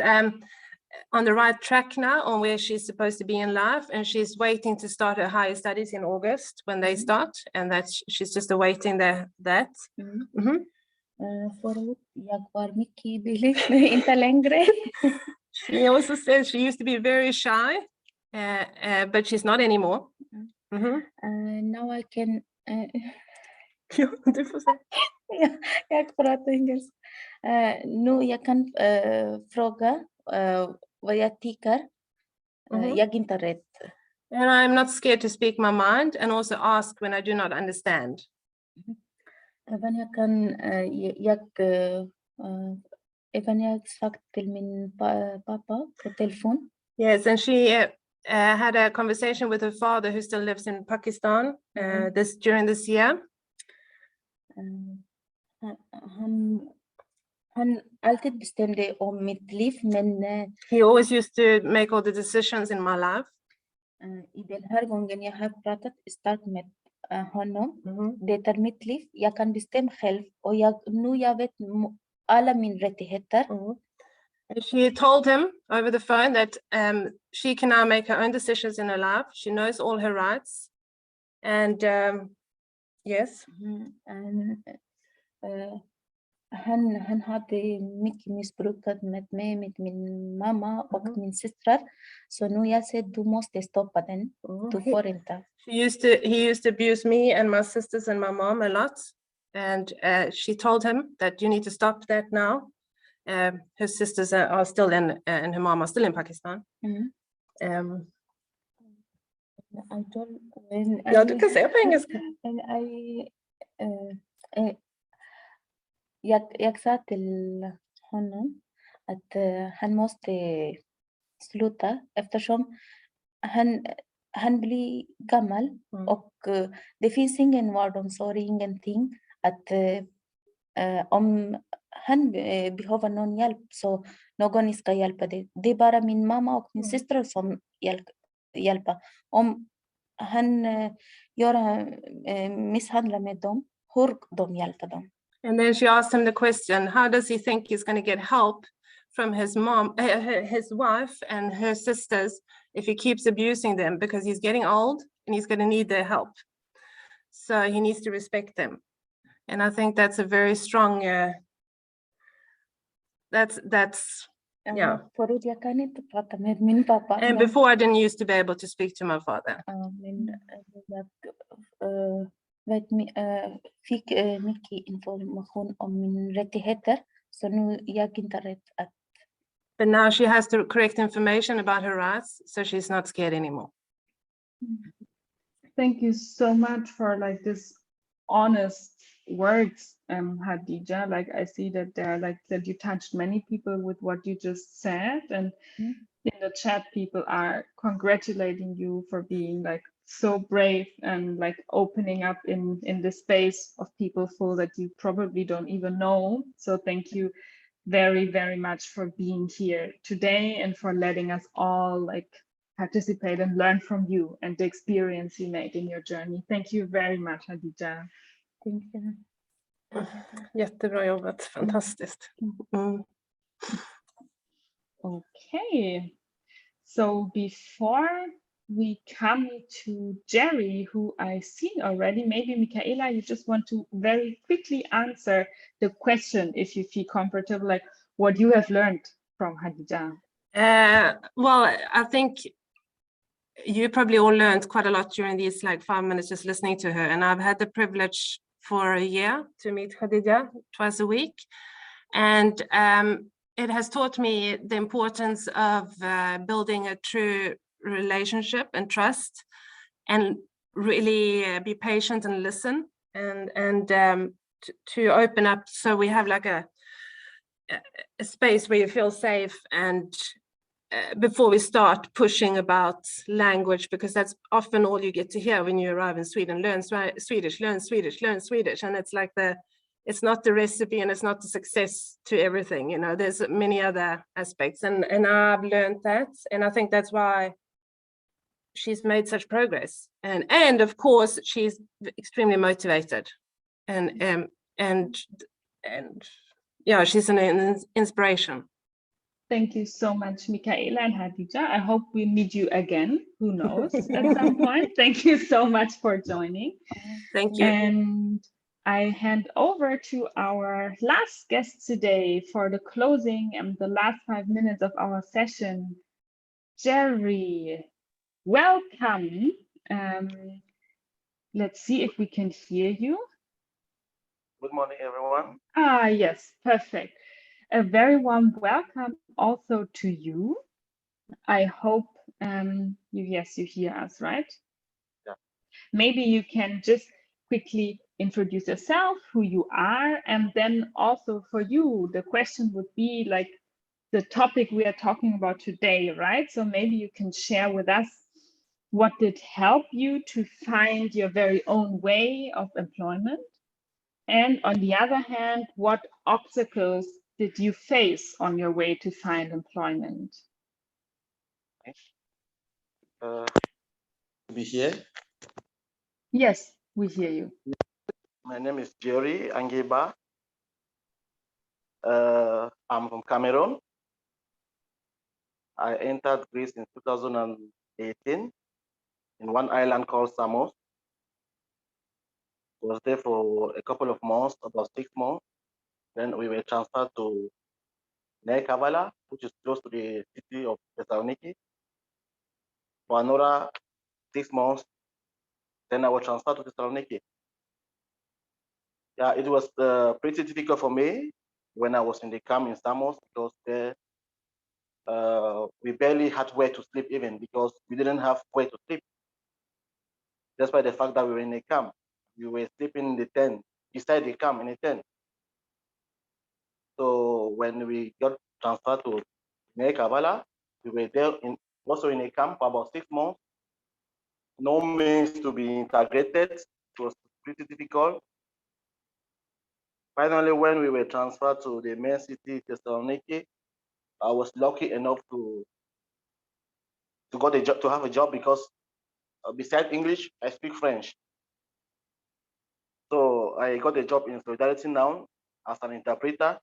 on the right track now on where she's supposed to be in life, and she's waiting to start her higher studies in August when they start, and she's just awaiting that. Förut jag var mycket billig, inte längre. She also says she used to be very shy, but she's not anymore. Now I can. Du får säga. Jag pratar engelska. Nu jag kan fråga vad jag tycker. Jag är inte rädd. And I'm not scared to speak my mind, and also ask when I do not understand. Även jag kan إيفانيا سفكت من بابا بالتلفون. Yes, and she had a conversation with her father who still lives in Pakistan during this year. Han alltid bestämde om mitt liv, men he always used to make all the decisions in my life. I den här gången jag har pratat starkt med honom, det är mitt liv, jag kan bestämma själv och jag vet alla mina rättigheter. She told him over the phone that she can now make her own decisions in her life. She knows all her rights. And yes. Han hade mycket missbrukat med mig, med min mamma och min systrar. Så nu jag säger du måste stoppa den. Du får inte. He used to abuse me and my sisters and my mom a lot. And she told him that you need to stop that now. Her sisters are still and her mom are still in Pakistan. Ja, du kan säga på engelska. Jag sa till honom att han måste sluta eftersom han blir gammal och det finns ingen vårdomsorg, ingenting. Att om han behöver någon hjälp så någon ska hjälpa det. Det är bara min mamma och min syster som hjälper. Om han misshandlar med dem, hur de hjälper dem? And then she asked him the question, how does he think he's going to get help from his mom, his wife and her sisters if he keeps abusing them, because he's getting old and he's going to need their help. So he needs to respect them. And I think that's a very strong, that's yeah. Förut jag kan inte prata med min pappa. And before I didn't used to be able to speak to my father. Fick mycket information om mina rättigheter, så nu jag inte rätt att. But now she has the correct information about her rights, so she's not scared anymore. Thank you so much for like this honest words, Hadija. Like I see that there, like that you touched many people with what you just said, and in the chat people are congratulating you for being like so brave and like opening up in the space of people full that you probably don't even know. So thank you very, very much for being here today and for letting us all like participate and learn from you and the experience you made in your journey. Thank you very much, Hadija. Thank you. Jättebra jobbat, fantastiskt. Okay, so before we come to Jerry, who I've seen already, maybe Michaela, you just want to very quickly answer the question if you feel comfortable, like what you have learned from Hadija. Well, I think you probably all learned quite a lot during these like 5 minutes just listening to her, and I've had the privilege for a year to meet Khadija twice a week, and it has taught me the importance of building a true relationship and trust, and really be patient and listen, and to open up, so we have like a space where you feel safe, and before we start pushing about language, because that's often all you get to hear when you arrive in Sweden. Learn Swedish, learn Swedish, learn Swedish, and it's like it's not the recipe and it's not the success to everything, you know. There's many other aspects, and I've learned that, and I think that's why she's made such progress, and of course she's extremely motivated, and yeah, she's an inspiration. Thank you so much, Michaela and Hadija. I hope we meet you again, who knows, at some point. Thank you so much for joining. Thank you. And I hand over to our last guest today for the closing and the last 5 minutes of our session. Jerry, welcome. Let's see if we can hear you. Good morning, everyone. Ah, yes, perfect. A very warm welcome also to you. I hope you hear us, right? Yeah. Maybe you can just quickly introduce yourself, who you are, and then also for you, the question would be like the topic we are talking about today, right? So maybe you can share with us what did help you to find your very own way of employment? And on the other hand, what obstacles did you face on your way to find employment? Be here. Yes, we hear you. My name is Jerry Angeba. I'm from Cameroon. I entered Greece in 2018 in one island called Samos. I was there for a couple of months, about 6 months. Then we were transferred to Kavala, which is close to the city of Thessaloniki, for another 6 months. Then I was transferred to Thessaloniki. Yeah, it was pretty difficult for me when I was in the camp in Samos, because there we barely had where to sleep even, because we didn't have where to sleep. Despite the fact that we were in a camp, we were sleeping in the tent, beside the camp in a tent. So when we got transferred to Kavala, we were there also in a camp for about 6 months. No means to be integrated. It was pretty difficult. Finally, when we were transferred to the main city, Thessaloniki, I was lucky enough to got a job, to have a job, because besides English, I speak French. So I got a job in Solidarity now as an interpreter.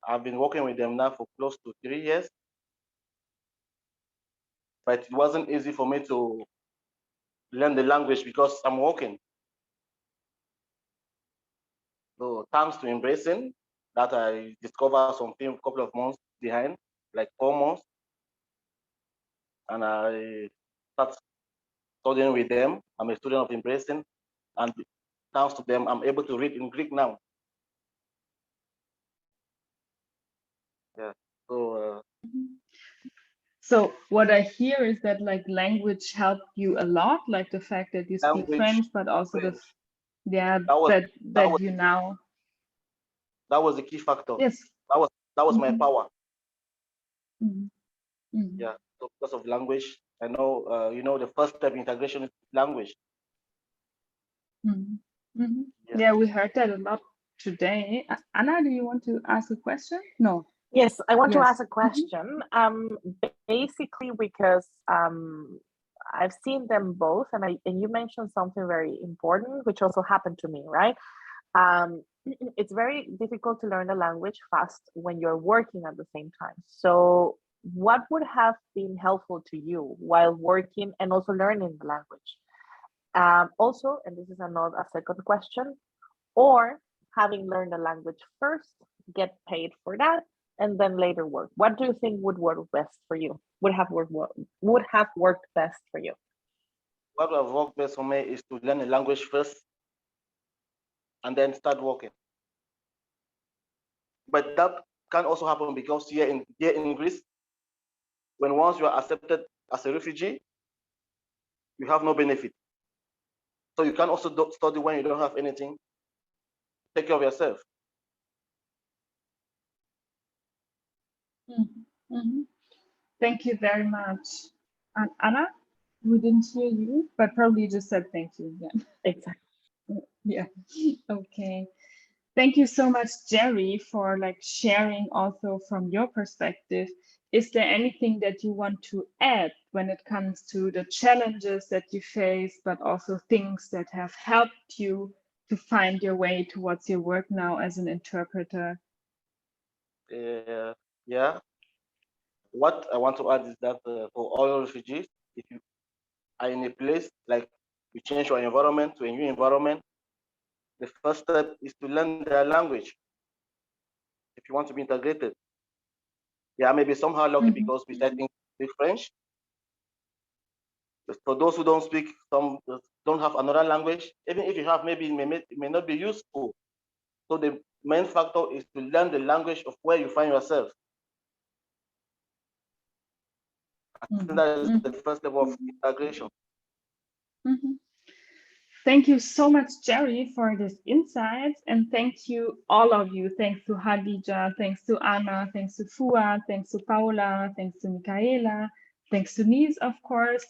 I've been working with them now for close to 3 years. But it wasn't easy for me to learn the language because I'm working. So thanks to EMBRACIN, that I discovered something a couple of months behind, like 4 months. And I started studying with them. I'm a student of EMBRACIN. And thanks to them, I'm able to read in Greek now. Yeah. So what I hear is that like language helped you a lot, like the fact that you speak French, but also French. that you now. That was the key factor. Yes. That was my power. Mm-hmm. Yeah. So because of language, I know you know the first step in integration is language. Mm-hmm. Mm-hmm. Yeah, we heard that a lot today. Anna, do you want to ask a question? No. Yes, I want to ask a question. Basically, because I've seen them both, and you mentioned something very important, which also happened to me, right? It's very difficult to learn the language fast when you're working at the same time. So what would have been helpful to you while working and also learning the language? Also, and this is a second question, or having learned the language first, get paid for that, and then later work. What do you think would work best for you? Would have worked best for you? What would have worked best for me is to learn the language first and then start working. But that can also happen because here in Greece, when once you are accepted as a refugee, you have no benefit. So you can also study when you don't have anything. Take care of yourself. Mm-hmm. Thank you very much. And Anna, we didn't hear you, but probably just said thank you again. Exactly. Yeah. Okay. Thank you so much, Jerry, for like sharing also from your perspective. Is there anything that you want to add when it comes to the challenges that you face, but also things that have helped you to find your way towards your work now as an interpreter? Yeah. What I want to add is that for all refugees, if you are in a place like you change your environment to a new environment, the first step is to learn their language. If you want to be integrated, yeah, maybe somehow lucky because we speak French. But for those who don't speak, don't have another language. Even if you have, maybe it may not be useful. So the main factor is to learn the language of where you find yourself. I think that is the first step of integration. Mm-hmm. Thank you so much, Jerry, for this insights. And thank you, all of you. Thanks to Hadija, thanks to Anna, thanks to Fuad, thanks to Paola, thanks to Michaela, thanks to Nise, of course.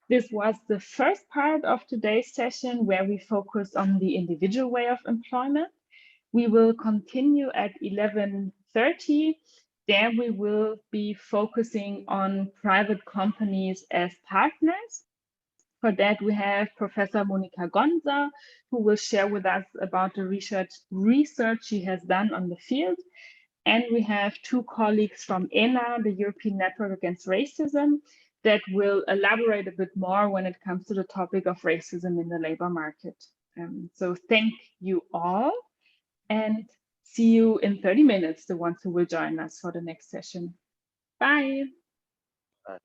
This was the first part of today's session where we focused on the individual way of employment. We will continue at 11:30. There we will be focusing on private companies as partners. For that, we have Professor Monica Gonza, who will share with us about the research she has done on the field. And we have two colleagues from ENA, the European Network Against Racism, that will elaborate a bit more when it comes to the topic of racism in the labor market. So thank you all, and see you in 30 minutes, the ones who will join us for the next session. Bye. Bye.